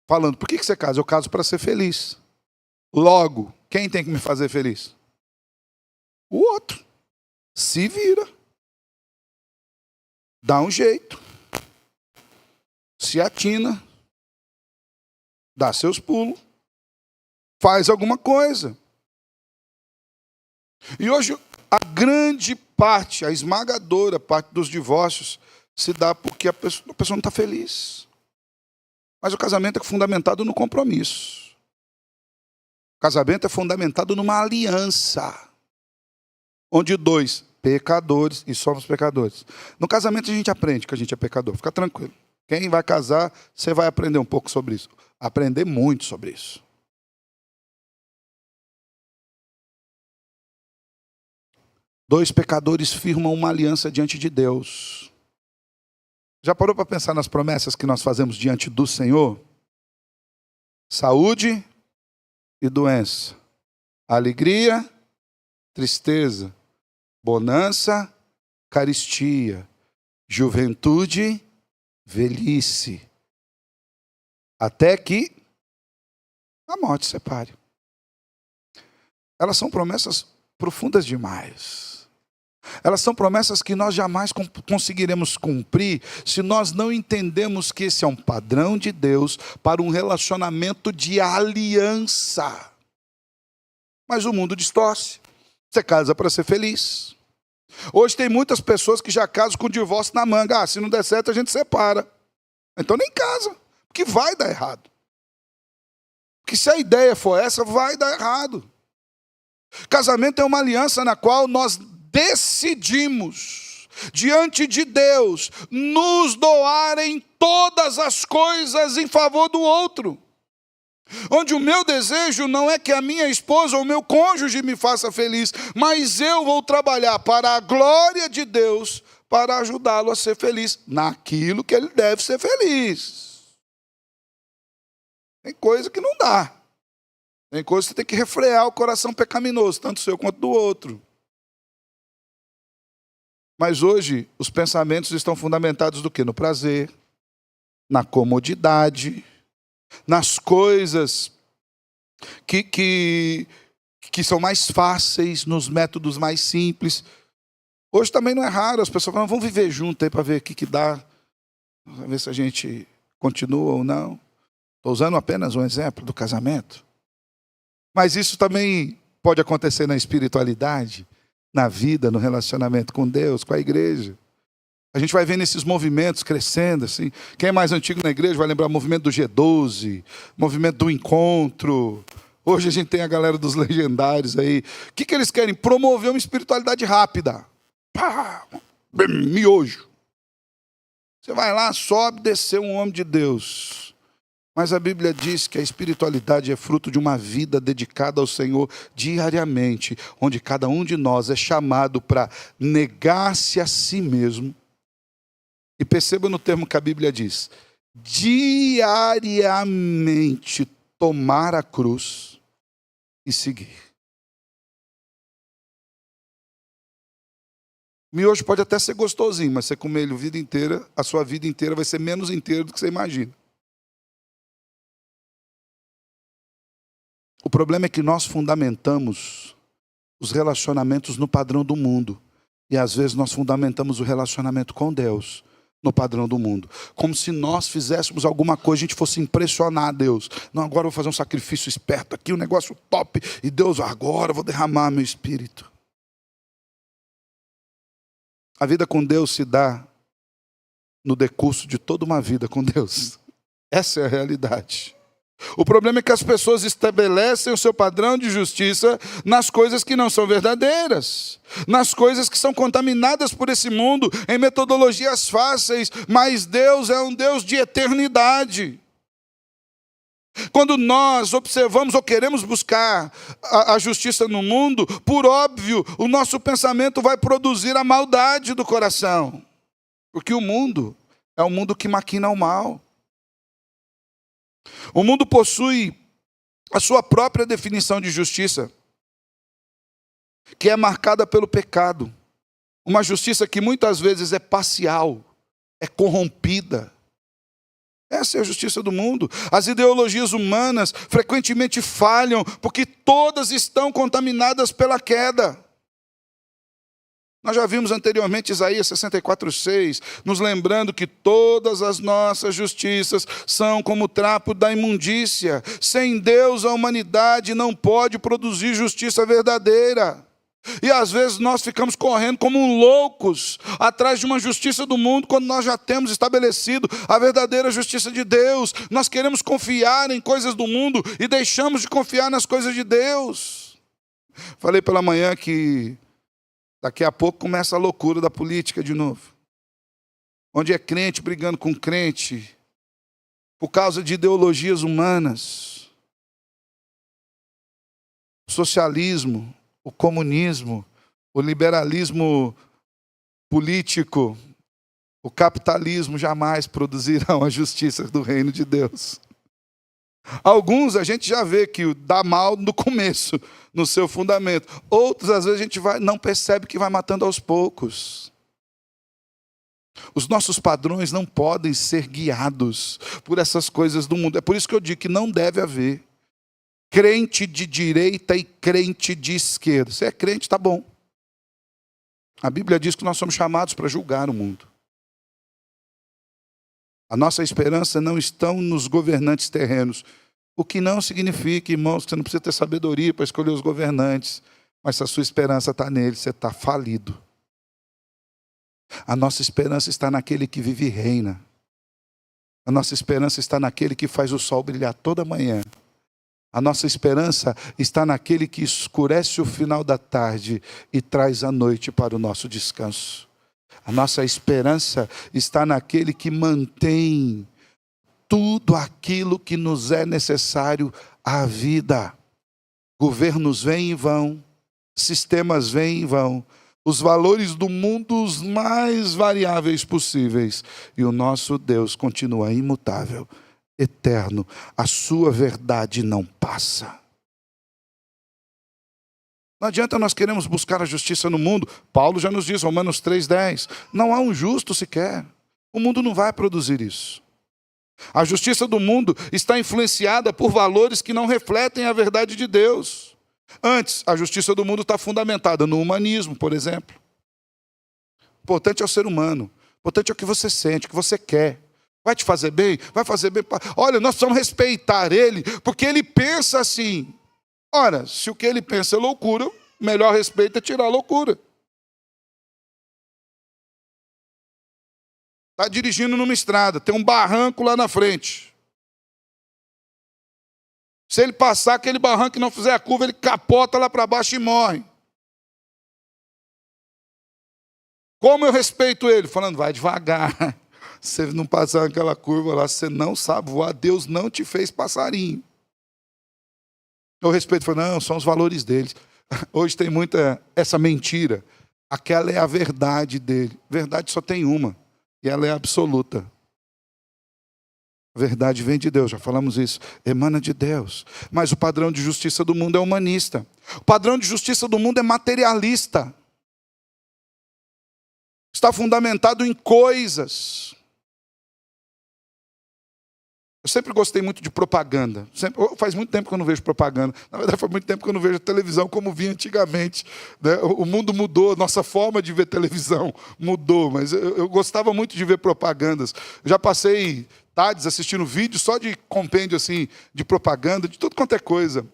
falando, por que você casa? Eu caso para ser feliz. Logo, quem tem que me fazer feliz? O outro. Se vira. Dá um jeito. Se atina. Dá seus pulos, faz alguma coisa. E hoje a grande parte, a esmagadora parte dos divórcios se dá porque a pessoa não está feliz. Mas o casamento é fundamentado no compromisso. O casamento é fundamentado numa aliança, onde dois pecadores, e somos pecadores. No casamento a gente aprende que a gente é pecador, fica tranquilo. Quem vai casar, você vai aprender um pouco sobre isso. Aprender muito sobre isso. Dois pecadores firmam uma aliança diante de Deus. Já parou para pensar nas promessas que nós fazemos diante do Senhor? Saúde e doença. Alegria, tristeza. Bonança, carestia. Juventude, velhice. Até que a morte separe. Elas são promessas profundas demais. Elas são promessas que nós jamais conseguiremos cumprir se nós não entendemos que esse é um padrão de Deus para um relacionamento de aliança. Mas o mundo distorce. Você casa para ser feliz. Hoje tem muitas pessoas que já casam com divórcio na manga. Se não der certo a gente separa. Então nem casa. Que vai dar errado. Porque se a ideia for essa, vai dar errado. Casamento é uma aliança na qual nós decidimos, diante de Deus, nos doar em todas as coisas em favor do outro. Onde o meu desejo não é que a minha esposa ou o meu cônjuge me faça feliz, mas eu vou trabalhar para a glória de Deus, para ajudá-lo a ser feliz naquilo que ele deve ser feliz. Tem coisa que não dá. Tem coisa que você tem que refrear o coração pecaminoso, tanto seu quanto do outro. Mas hoje, os pensamentos estão fundamentados do quê? No prazer, na comodidade, nas coisas que são mais fáceis, nos métodos mais simples. Hoje também não é raro, as pessoas falam, vamos viver junto aí para ver o que dá, para ver se a gente continua ou não. Estou usando apenas um exemplo do casamento. Mas isso também pode acontecer na espiritualidade, na vida, no relacionamento com Deus, com a igreja. A gente vai vendo esses movimentos crescendo, assim. Quem é mais antigo na igreja vai lembrar o movimento do G12, movimento do encontro. Hoje a gente tem a galera dos legendários aí. O que eles querem? Promover uma espiritualidade rápida. Pá, miojo. Você vai lá, sobe, desceu um homem de Deus. Mas a Bíblia diz que a espiritualidade é fruto de uma vida dedicada ao Senhor diariamente, onde cada um de nós é chamado para negar-se a si mesmo. E perceba no termo que a Bíblia diz, diariamente tomar a cruz e seguir. Miojo pode até ser gostosinho, mas você comer ele a vida inteira, a sua vida inteira vai ser menos inteira do que você imagina. O problema é que nós fundamentamos os relacionamentos no padrão do mundo. E às vezes nós fundamentamos o relacionamento com Deus no padrão do mundo. Como se nós fizéssemos alguma coisa, a gente fosse impressionar a Deus. Não, agora eu vou fazer um sacrifício esperto aqui, um negócio top. E Deus, agora eu vou derramar meu espírito. A vida com Deus se dá no decurso de toda uma vida com Deus. Essa é a realidade. O problema é que as pessoas estabelecem o seu padrão de justiça nas coisas que não são verdadeiras, nas coisas que são contaminadas por esse mundo, em metodologias fáceis, mas Deus é um Deus de eternidade. Quando nós observamos ou queremos buscar a justiça no mundo, por óbvio, o nosso pensamento vai produzir a maldade do coração. Porque o mundo é um mundo que maquina o mal. O mundo possui a sua própria definição de justiça, que é marcada pelo pecado. Uma justiça que muitas vezes é parcial, é corrompida. Essa é a justiça do mundo. As ideologias humanas frequentemente falham porque todas estão contaminadas pela queda. Nós já vimos anteriormente Isaías 64:6, nos lembrando que todas as nossas justiças são como o trapo da imundícia. Sem Deus, a humanidade não pode produzir justiça verdadeira. E às vezes nós ficamos correndo como loucos atrás de uma justiça do mundo, quando nós já temos estabelecido a verdadeira justiça de Deus. Nós queremos confiar em coisas do mundo e deixamos de confiar nas coisas de Deus. Falei pela manhã que daqui a pouco começa a loucura da política de novo. Onde é crente brigando com crente por causa de ideologias humanas. O socialismo, o comunismo, o liberalismo político, o capitalismo jamais produzirão a justiça do reino de Deus. Alguns a gente já vê que dá mal no começo, no seu fundamento. Outros, às vezes, a gente não percebe que vai matando aos poucos. Os nossos padrões não podem ser guiados por essas coisas do mundo. É por isso que eu digo que não deve haver crente de direita e crente de esquerda. Você é crente, tá bom. A Bíblia diz que nós somos chamados para julgar o mundo. A nossa esperança não está nos governantes terrenos. O que não significa, irmãos, que você não precisa ter sabedoria para escolher os governantes. Mas se a sua esperança está nele, você está falido. A nossa esperança está naquele que vive e reina. A nossa esperança está naquele que faz o sol brilhar toda manhã. A nossa esperança está naquele que escurece o final da tarde e traz a noite para o nosso descanso. A nossa esperança está naquele que mantém tudo aquilo que nos é necessário à vida. Governos vêm e vão, sistemas vêm e vão, os valores do mundo os mais variáveis possíveis. E o nosso Deus continua imutável, eterno. A sua verdade não passa. Não adianta nós queremos buscar a justiça no mundo. Paulo já nos diz, Romanos 3:10, não há um justo sequer. O mundo não vai produzir isso. A justiça do mundo está influenciada por valores que não refletem a verdade de Deus. Antes, a justiça do mundo está fundamentada no humanismo, por exemplo. O importante é o ser humano. O importante é o que você sente, o que você quer. Vai te fazer bem? Vai fazer bem. Olha, nós precisamos respeitar ele, porque ele pensa assim. Ora, se o que ele pensa é loucura, o melhor respeito é tirar a loucura. Está dirigindo numa estrada, tem um barranco lá na frente. Se ele passar aquele barranco e não fizer a curva, ele capota lá para baixo e morre. Como eu respeito ele? Falando, vai devagar. Se não passar aquela curva lá, você não sabe voar. Deus não te fez passarinho. Eu respeito, falo, não, são os valores deles. Hoje tem muita essa mentira. Aquela é a verdade dele. Verdade só tem uma. E ela é absoluta. A verdade vem de Deus, já falamos isso. Emana de Deus. Mas o padrão de justiça do mundo é humanista. O padrão de justiça do mundo é materialista. Está fundamentado em coisas. Eu sempre gostei muito de propaganda. Faz muito tempo que eu não vejo propaganda. Na verdade, faz muito tempo que eu não vejo televisão como via antigamente. Né? O mundo mudou, nossa forma de ver televisão mudou. Mas eu gostava muito de ver propagandas. Eu já passei tardes assistindo vídeos só de compêndio assim, de propaganda, de tudo quanto é coisa.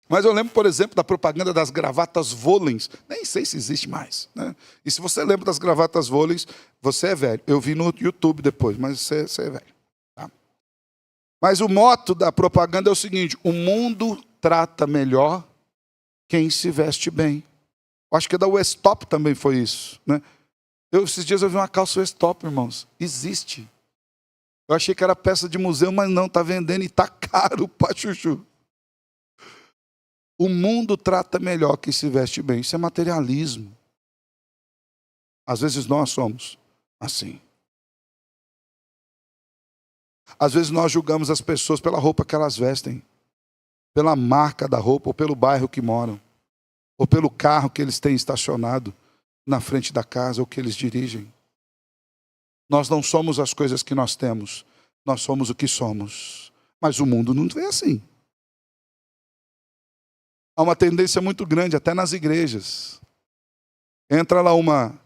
Mas eu lembro, por exemplo, da propaganda das gravatas Vollens. Nem sei se existe mais. Né? E se você lembra das gravatas Vollens, você é velho. Eu vi no YouTube depois, mas você é velho. Mas o moto da propaganda é o seguinte: o mundo trata melhor quem se veste bem. Eu acho que da Westop também foi isso. Né? Esses dias eu vi uma calça Westop, irmãos. Existe. Eu achei que era peça de museu, mas não, está vendendo e está caro para chuchu. O mundo trata melhor quem se veste bem. Isso é materialismo. Às vezes nós somos assim. Às vezes nós julgamos as pessoas pela roupa que elas vestem, pela marca da roupa, ou pelo bairro que moram, ou pelo carro que eles têm estacionado na frente da casa, ou que eles dirigem. Nós não somos as coisas que nós temos, nós somos o que somos. Mas o mundo não vê assim. Há uma tendência muito grande, até nas igrejas. Entra lá uma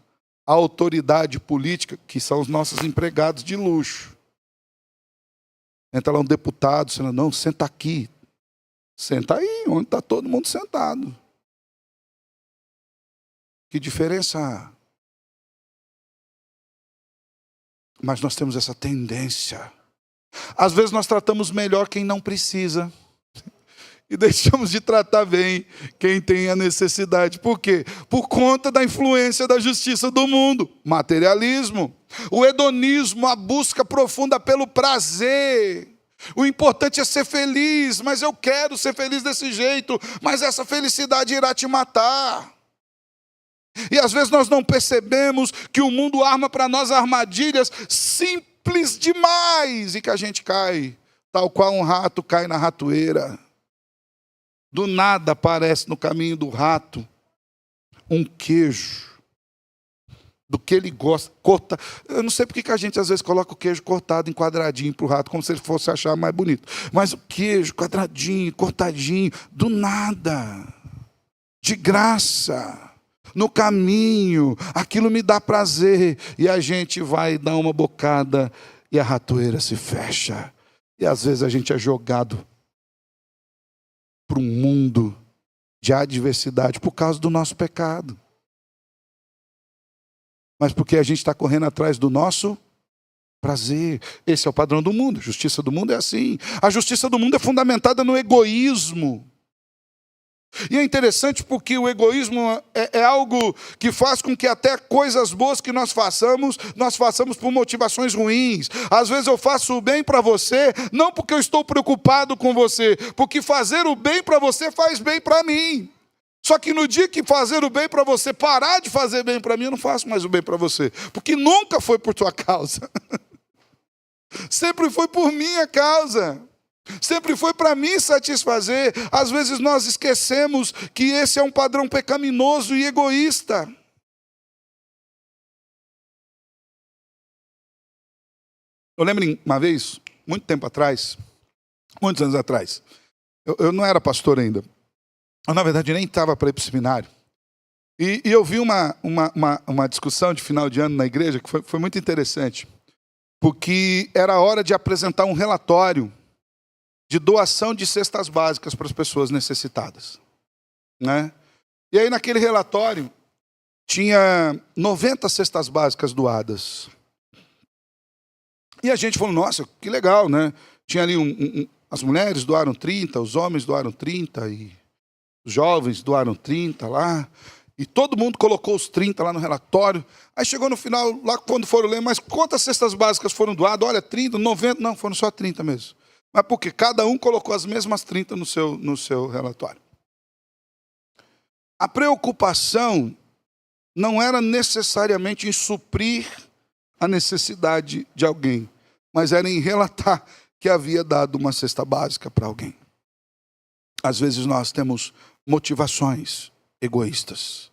autoridade política, que são os nossos empregados de luxo. Entra lá um deputado, senador, não, senta aqui. Senta aí, onde está todo mundo sentado. Que diferença há? Mas nós temos essa tendência. Às vezes nós tratamos melhor quem não precisa. E deixamos de tratar bem quem tem a necessidade. Por quê? Por conta da influência da justiça do mundo. Materialismo. O hedonismo, a busca profunda pelo prazer. O importante é ser feliz, mas eu quero ser feliz desse jeito. Mas essa felicidade irá te matar. E às vezes nós não percebemos que o mundo arma para nós armadilhas simples demais. E que a gente cai, tal qual um rato cai na ratoeira. Do nada aparece no caminho do rato um queijo, do que ele gosta, corta. Eu não sei porque que a gente às vezes coloca o queijo cortado em quadradinho para o rato, como se ele fosse achar mais bonito. Mas o queijo quadradinho, cortadinho, do nada, de graça, no caminho, aquilo me dá prazer. E a gente vai dar uma bocada e a ratoeira se fecha. E às vezes a gente é jogado para um mundo de adversidade por causa do nosso pecado. Mas porque a gente está correndo atrás do nosso prazer. Esse é o padrão do mundo. A justiça do mundo é assim. A justiça do mundo é fundamentada no egoísmo. E é interessante porque o egoísmo é algo que faz com que até coisas boas que nós façamos por motivações ruins. Às vezes eu faço o bem para você, não porque eu estou preocupado com você, porque fazer o bem para você faz bem para mim. Só que no dia que fazer o bem para você parar de fazer bem para mim, eu não faço mais o bem para você, porque nunca foi por tua causa. Sempre foi por minha causa. Sempre foi para me satisfazer. Às vezes nós esquecemos que esse é um padrão pecaminoso e egoísta. Eu lembro uma vez, muito tempo atrás, muitos anos atrás, eu não era pastor ainda. Eu, na verdade, nem estava para ir para o seminário. E eu vi uma discussão de final de ano na igreja que foi muito interessante. Porque era a hora de apresentar um relatório de doação de cestas básicas para as pessoas necessitadas, né? E aí naquele relatório tinha 90 cestas básicas doadas. E a gente falou, nossa, que legal, né? Tinha ali as mulheres doaram 30, os homens doaram 30, e os jovens doaram 30 lá. E todo mundo colocou os 30 lá no relatório. Aí chegou no final, lá quando foram ler, mas quantas cestas básicas foram doadas? Olha, 30, 90, não, foram só 30 mesmo. Mas por quê? Cada um colocou as mesmas 30 no seu relatório. A preocupação não era necessariamente em suprir a necessidade de alguém, mas era em relatar que havia dado uma cesta básica para alguém. Às vezes nós temos motivações egoístas.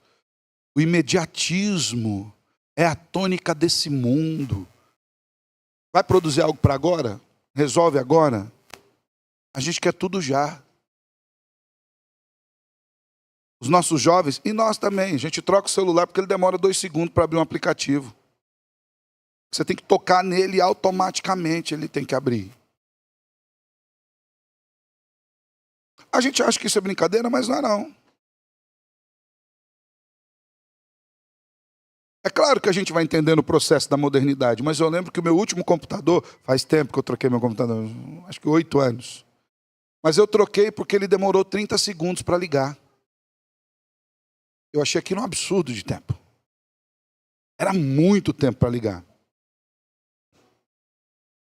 O imediatismo é a tônica desse mundo. Vai produzir algo para agora? Resolve agora? A gente quer tudo já. Os nossos jovens, e nós também, a gente troca o celular porque ele demora 2 segundos para abrir um aplicativo. Você tem que tocar nele e automaticamente ele tem que abrir. A gente acha que isso é brincadeira, mas não é não. É claro que a gente vai entendendo o processo da modernidade, mas eu lembro que o meu último computador, faz tempo que eu troquei meu computador, acho que 8 anos. Mas eu troquei porque ele demorou 30 segundos para ligar. Eu achei aquilo um absurdo de tempo. Era muito tempo para ligar.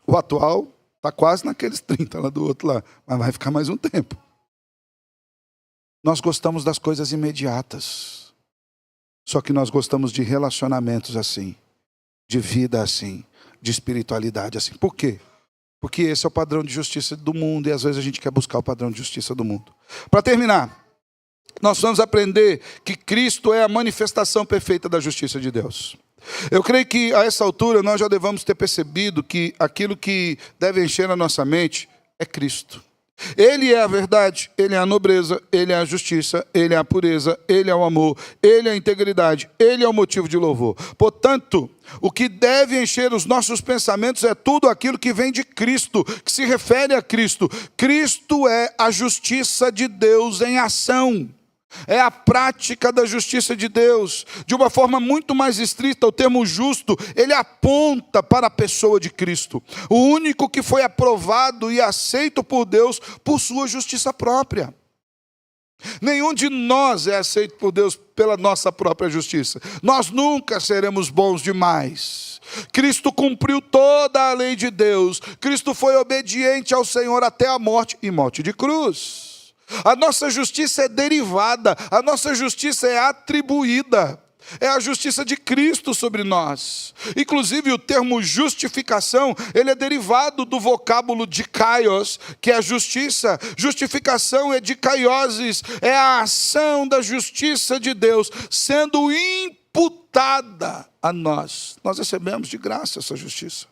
O atual está quase naqueles 30 lá do outro lá, mas vai ficar mais um tempo. Nós gostamos das coisas imediatas. Só que nós gostamos de relacionamentos assim, de vida assim, de espiritualidade assim. Por quê? Porque esse é o padrão de justiça do mundo e às vezes a gente quer buscar o padrão de justiça do mundo. Para terminar, nós vamos aprender que Cristo é a manifestação perfeita da justiça de Deus. Eu creio que a essa altura nós já devemos ter percebido que aquilo que deve encher a nossa mente é Cristo. Ele é a verdade, Ele é a nobreza, Ele é a justiça, Ele é a pureza, Ele é o amor, Ele é a integridade, Ele é o motivo de louvor. Portanto, o que deve encher os nossos pensamentos é tudo aquilo que vem de Cristo, que se refere a Cristo. Cristo é a justiça de Deus em ação. É a prática da justiça de Deus. De uma forma muito mais estrita, o termo justo, ele aponta para a pessoa de Cristo. O único que foi aprovado e aceito por Deus por sua justiça própria. Nenhum de nós é aceito por Deus pela nossa própria justiça. Nós nunca seremos bons demais. Cristo cumpriu toda a lei de Deus. Cristo foi obediente ao Senhor até a morte e morte de cruz. A nossa justiça é derivada, a nossa justiça é atribuída. É a justiça de Cristo sobre nós. Inclusive o termo justificação, ele é derivado do vocábulo de kaios, que é a justiça. Justificação é de kaiosis, é a ação da justiça de Deus sendo imputada a nós. Nós recebemos de graça essa justiça.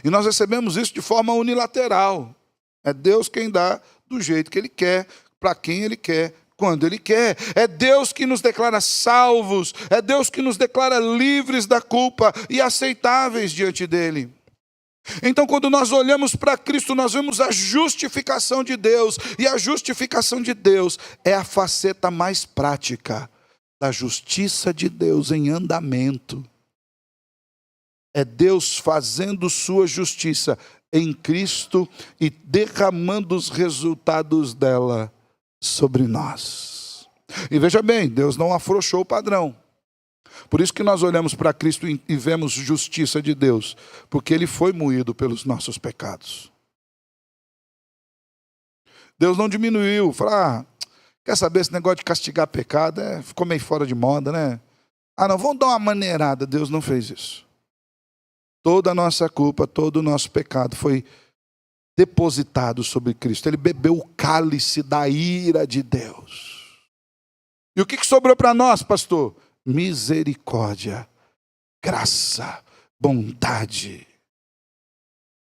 E nós recebemos isso de forma unilateral. É Deus quem dá do jeito que Ele quer, para quem Ele quer, quando Ele quer. É Deus que nos declara salvos, é Deus que nos declara livres da culpa e aceitáveis diante dEle. Então, quando nós olhamos para Cristo, nós vemos a justificação de Deus, e a justificação de Deus é a faceta mais prática da justiça de Deus em andamento. É Deus fazendo sua justiça em Cristo e derramando os resultados dela sobre nós. E veja bem, Deus não afrouxou o padrão. Por isso que nós olhamos para Cristo e vemos justiça de Deus, porque Ele foi moído pelos nossos pecados. Deus não diminuiu, falou, quer saber, esse negócio de castigar pecado, ficou meio fora de moda, né? Não, vamos dar uma maneirada. Deus não fez isso. Toda a nossa culpa, todo o nosso pecado foi depositado sobre Cristo. Ele bebeu o cálice da ira de Deus. E o que sobrou para nós, pastor? Misericórdia, graça, bondade.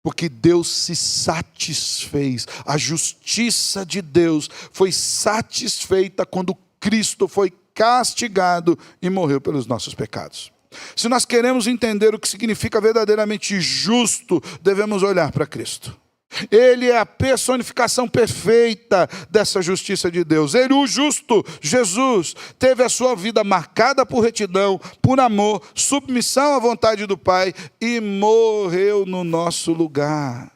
Porque Deus se satisfez, a justiça de Deus foi satisfeita quando Cristo foi castigado e morreu pelos nossos pecados. Se nós queremos entender o que significa verdadeiramente justo, devemos olhar para Cristo. Ele é a personificação perfeita dessa justiça de Deus. Ele, o justo, Jesus, teve a sua vida marcada por retidão, por amor, submissão à vontade do Pai e morreu no nosso lugar.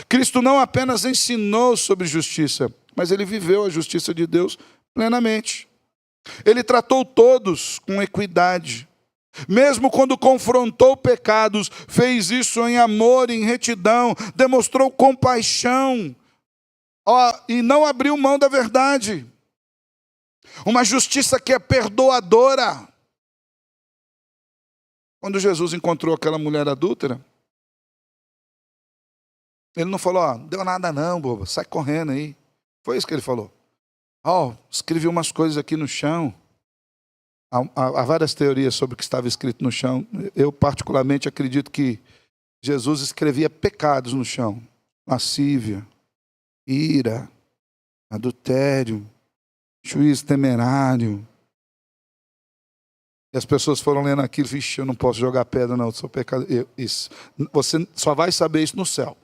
Cristo não apenas ensinou sobre justiça, mas ele viveu a justiça de Deus plenamente. Ele tratou todos com equidade. Mesmo quando confrontou pecados, fez isso em amor, em retidão, demonstrou compaixão, e não abriu mão da verdade. Uma justiça que é perdoadora. Quando Jesus encontrou aquela mulher adúltera, ele não falou, não deu nada não, boba, sai correndo aí. Foi isso que ele falou. Escrevi umas coisas aqui no chão. Há várias teorias sobre o que estava escrito no chão. Eu particularmente acredito que Jesus escrevia pecados no chão. Lascívia, ira, adultério, juízo temerário. E as pessoas foram lendo aquilo, vixe, eu não posso jogar pedra não, eu sou pecador. Isso. Você só vai saber isso no céu.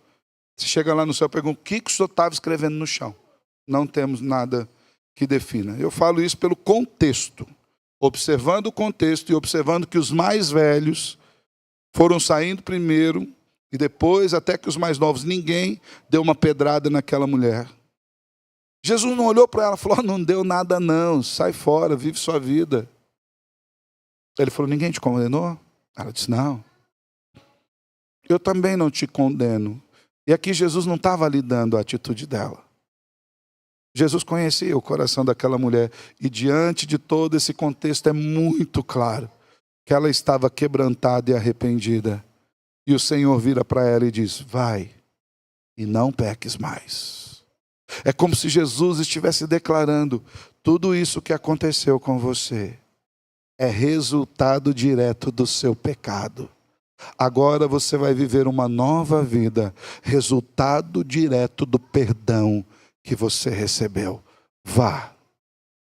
Você chega lá no céu e pergunta, o que o senhor estava escrevendo no chão? Não temos nada que defina. Eu falo isso pelo contexto. Observando o contexto e observando que os mais velhos foram saindo primeiro e depois até que os mais novos, ninguém deu uma pedrada naquela mulher. Jesus não olhou para ela e falou, não deu nada não, sai fora, vive sua vida. Ele falou, ninguém te condenou? Ela disse, não. Eu também não te condeno. E aqui Jesus não estava validando a atitude dela. Jesus conhecia o coração daquela mulher e diante de todo esse contexto é muito claro que ela estava quebrantada e arrependida. E o Senhor vira para ela e diz, vai e não peques mais. É como se Jesus estivesse declarando, tudo isso que aconteceu com você é resultado direto do seu pecado. Agora você vai viver uma nova vida, resultado direto do perdão que você recebeu. Vá,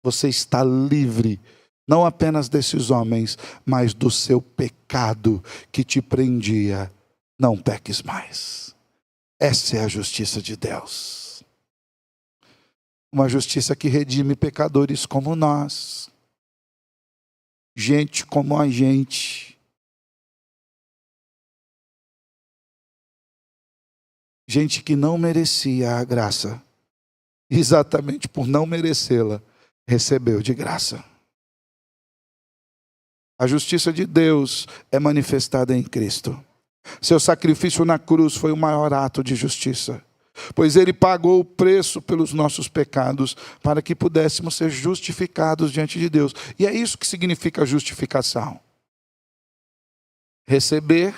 você está livre, não apenas desses homens, mas do seu pecado que te prendia. Não peques mais. Essa é a justiça de Deus. Uma justiça que redime pecadores como nós. Gente como a gente. Gente que não merecia a graça. Exatamente por não merecê-la, recebeu de graça. A justiça de Deus é manifestada em Cristo. Seu sacrifício na cruz foi o maior ato de justiça, pois ele pagou o preço pelos nossos pecados para que pudéssemos ser justificados diante de Deus. E é isso que significa a justificação. Receber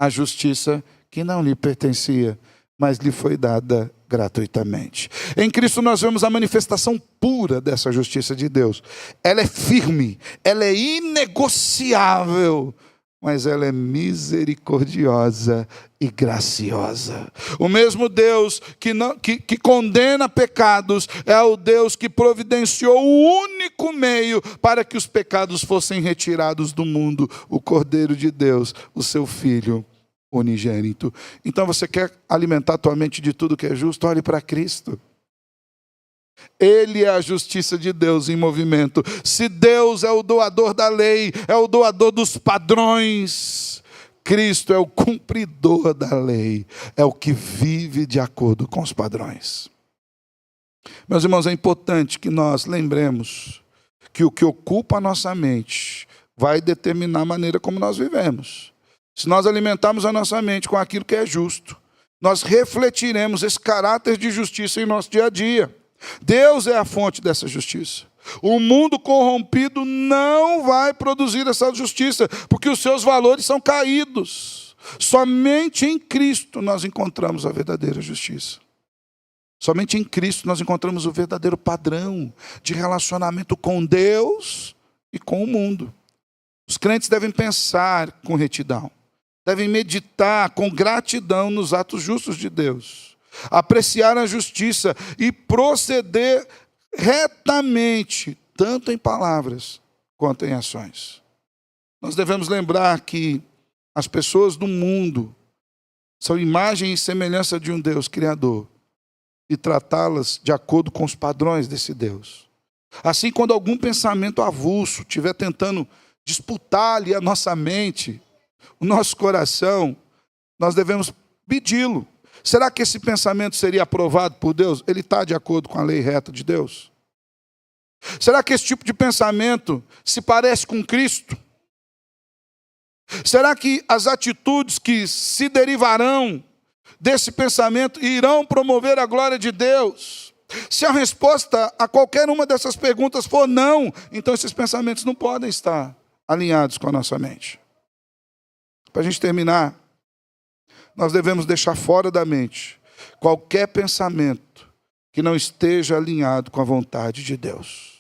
a justiça que não lhe pertencia, mas lhe foi dada gratuitamente. Em Cristo nós vemos a manifestação pura dessa justiça de Deus. Ela é firme, ela é inegociável, mas ela é misericordiosa e graciosa. O mesmo Deus que condena pecados é o Deus que providenciou o único meio para que os pecados fossem retirados do mundo, o Cordeiro de Deus, o seu Filho unigênito. Então você quer alimentar a tua mente de tudo que é justo? Olhe para Cristo. Ele é a justiça de Deus em movimento. Se Deus é o doador da lei, é o doador dos padrões, Cristo é o cumpridor da lei, é o que vive de acordo com os padrões. Meus irmãos, é importante que nós lembremos que o que ocupa a nossa mente vai determinar a maneira como nós vivemos. Se nós alimentarmos a nossa mente com aquilo que é justo, nós refletiremos esse caráter de justiça em nosso dia a dia. Deus é a fonte dessa justiça. O mundo corrompido não vai produzir essa justiça, porque os seus valores são caídos. Somente em Cristo nós encontramos a verdadeira justiça. Somente em Cristo nós encontramos o verdadeiro padrão de relacionamento com Deus e com o mundo. Os crentes devem pensar com retidão. devem meditar com gratidão nos atos justos de Deus, apreciar a justiça e proceder retamente, tanto em palavras quanto em ações. Nós devemos lembrar que as pessoas do mundo são imagem e semelhança de um Deus criador e tratá-las de acordo com os padrões desse Deus. Assim, quando algum pensamento avulso estiver tentando disputar ali a nossa mente, o nosso coração, nós devemos pedi-lo. Será que esse pensamento seria aprovado por Deus? Ele está de acordo com a lei reta de Deus? Será que esse tipo de pensamento se parece com Cristo? Será que as atitudes que se derivarão desse pensamento irão promover a glória de Deus? Se a resposta a qualquer uma dessas perguntas for não, então esses pensamentos não podem estar alinhados com a nossa mente. Para a gente terminar, nós devemos deixar fora da mente qualquer pensamento que não esteja alinhado com a vontade de Deus.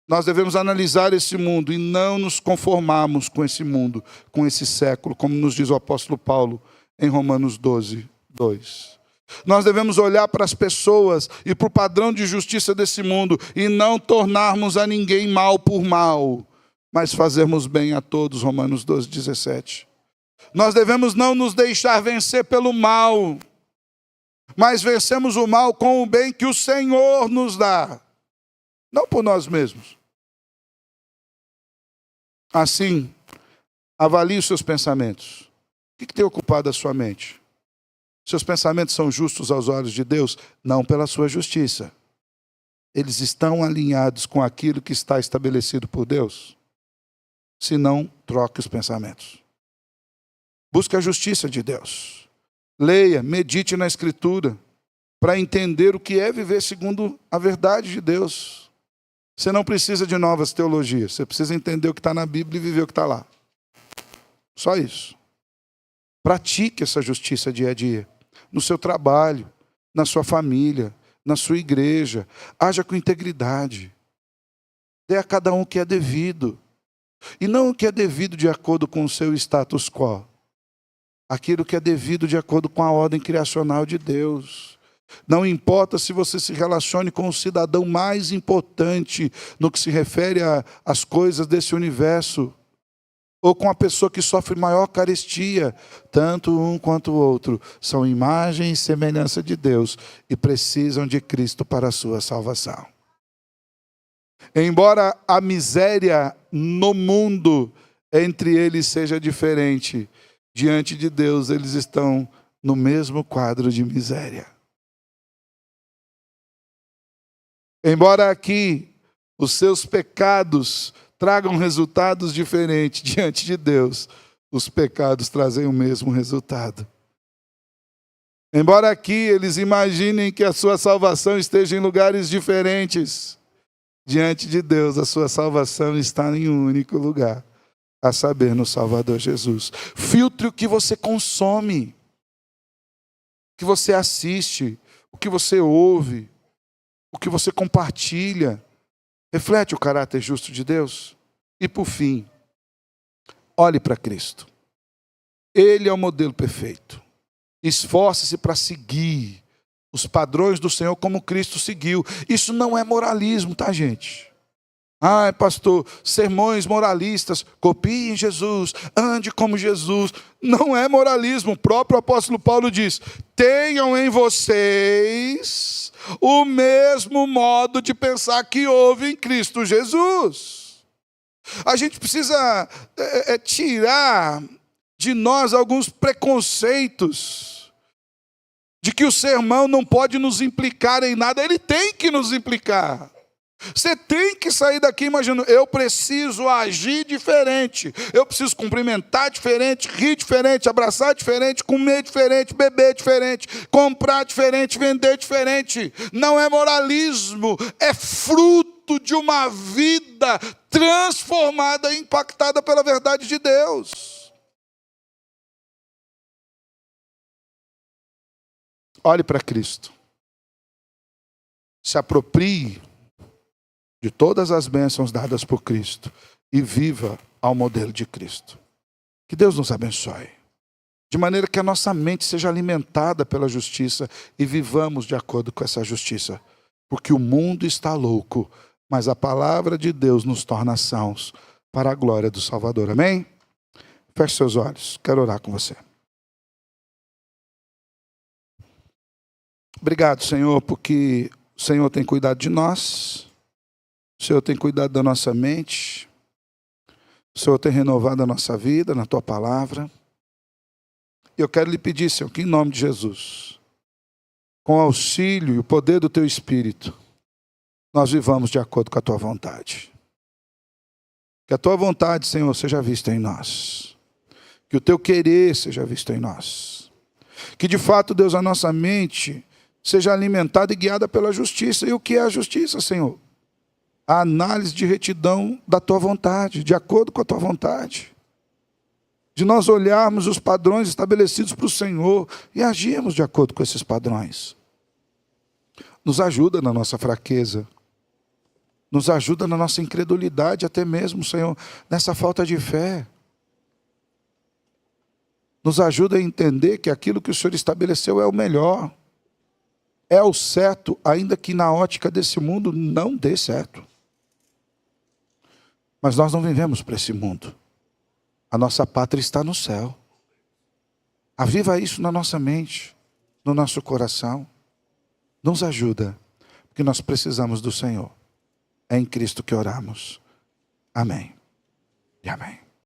Nós devemos analisar esse mundo e não nos conformarmos com esse mundo, com esse século, como nos diz o apóstolo Paulo em Romanos 12, 2. Nós devemos olhar para as pessoas e para o padrão de justiça desse mundo e não tornarmos a ninguém mal por mal, mas fazermos bem a todos, Romanos 12, 17. Nós devemos não nos deixar vencer pelo mal, mas vencemos o mal com o bem que o Senhor nos dá. Não por nós mesmos. Assim, avalie os seus pensamentos. O que tem ocupado a sua mente? Seus pensamentos são justos aos olhos de Deus? Não pela sua justiça. Eles estão alinhados com aquilo que está estabelecido por Deus? Se não, troque os pensamentos. Busque a justiça de Deus. Leia, medite na Escritura, para entender o que é viver segundo a verdade de Deus. Você não precisa de novas teologias. Você precisa entender o que está na Bíblia e viver o que está lá. Só isso. Pratique essa justiça dia a dia. No seu trabalho, na sua família, na sua igreja. Haja com integridade. Dê a cada um o que é devido. E não o que é devido de acordo com o seu status quo. Aquilo que é devido de acordo com a ordem criacional de Deus. Não importa se você se relacione com o cidadão mais importante no que se refere às coisas desse universo, ou com a pessoa que sofre maior carestia, tanto um quanto o outro são imagem e semelhança de Deus e precisam de Cristo para a sua salvação. Embora a miséria no mundo entre eles seja diferente, diante de Deus eles estão no mesmo quadro de miséria. Embora aqui os seus pecados tragam resultados diferentes diante de Deus, os pecados trazem o mesmo resultado. Embora aqui eles imaginem que a sua salvação esteja em lugares diferentes, diante de Deus a sua salvação está em um único lugar, a saber, no Salvador Jesus. Filtre o que você consome, o que você assiste, o que você ouve, o que você compartilha. Reflete o caráter justo de Deus. E por fim, olhe para Cristo. Ele é o modelo perfeito. Esforce-se para seguir os padrões do Senhor como Cristo seguiu. Isso não é moralismo, tá, gente? Ai, pastor, sermões moralistas, copiem Jesus, ande como Jesus. Não é moralismo. O próprio apóstolo Paulo diz: tenham em vocês o mesmo modo de pensar que houve em Cristo Jesus. A gente precisa tirar de nós alguns preconceitos de que o sermão não pode nos implicar em nada. Ele tem que nos implicar. Você tem que sair daqui imaginando: eu preciso agir diferente, eu preciso cumprimentar diferente, rir diferente, abraçar diferente, comer diferente, beber diferente, comprar diferente, vender diferente. Não é moralismo, é fruto de uma vida transformada e impactada pela verdade de Deus. Olhe para Cristo. Se aproprie de todas as bênçãos dadas por Cristo e viva ao modelo de Cristo. Que Deus nos abençoe. De maneira que a nossa mente seja alimentada pela justiça e vivamos de acordo com essa justiça. Porque o mundo está louco, mas a palavra de Deus nos torna sãos para a glória do Salvador. Amém? Feche seus olhos. Quero orar com você. Obrigado, Senhor, porque o Senhor tem cuidado de nós. O Senhor tem cuidado da nossa mente. O Senhor tem renovado a nossa vida na Tua palavra. E eu quero lhe pedir, Senhor, que em nome de Jesus, com o auxílio e o poder do Teu Espírito, nós vivamos de acordo com a Tua vontade. Que a Tua vontade, Senhor, seja vista em nós. Que o Teu querer seja visto em nós. Que de fato, Deus, a nossa mente seja alimentada e guiada pela justiça. E o que é a justiça, Senhor? A análise de retidão da Tua vontade, de acordo com a Tua vontade. De nós olharmos os padrões estabelecidos para o Senhor e agirmos de acordo com esses padrões. Nos ajuda na nossa fraqueza. Nos ajuda na nossa incredulidade, até mesmo, Senhor, nessa falta de fé. Nos ajuda a entender que aquilo que o Senhor estabeleceu é o melhor. É o certo, ainda que na ótica desse mundo não dê certo. Mas nós não vivemos para esse mundo. A nossa pátria está no céu. Aviva isso na nossa mente, no nosso coração. Nos ajuda, porque nós precisamos do Senhor. É em Cristo que oramos. Amém e amém.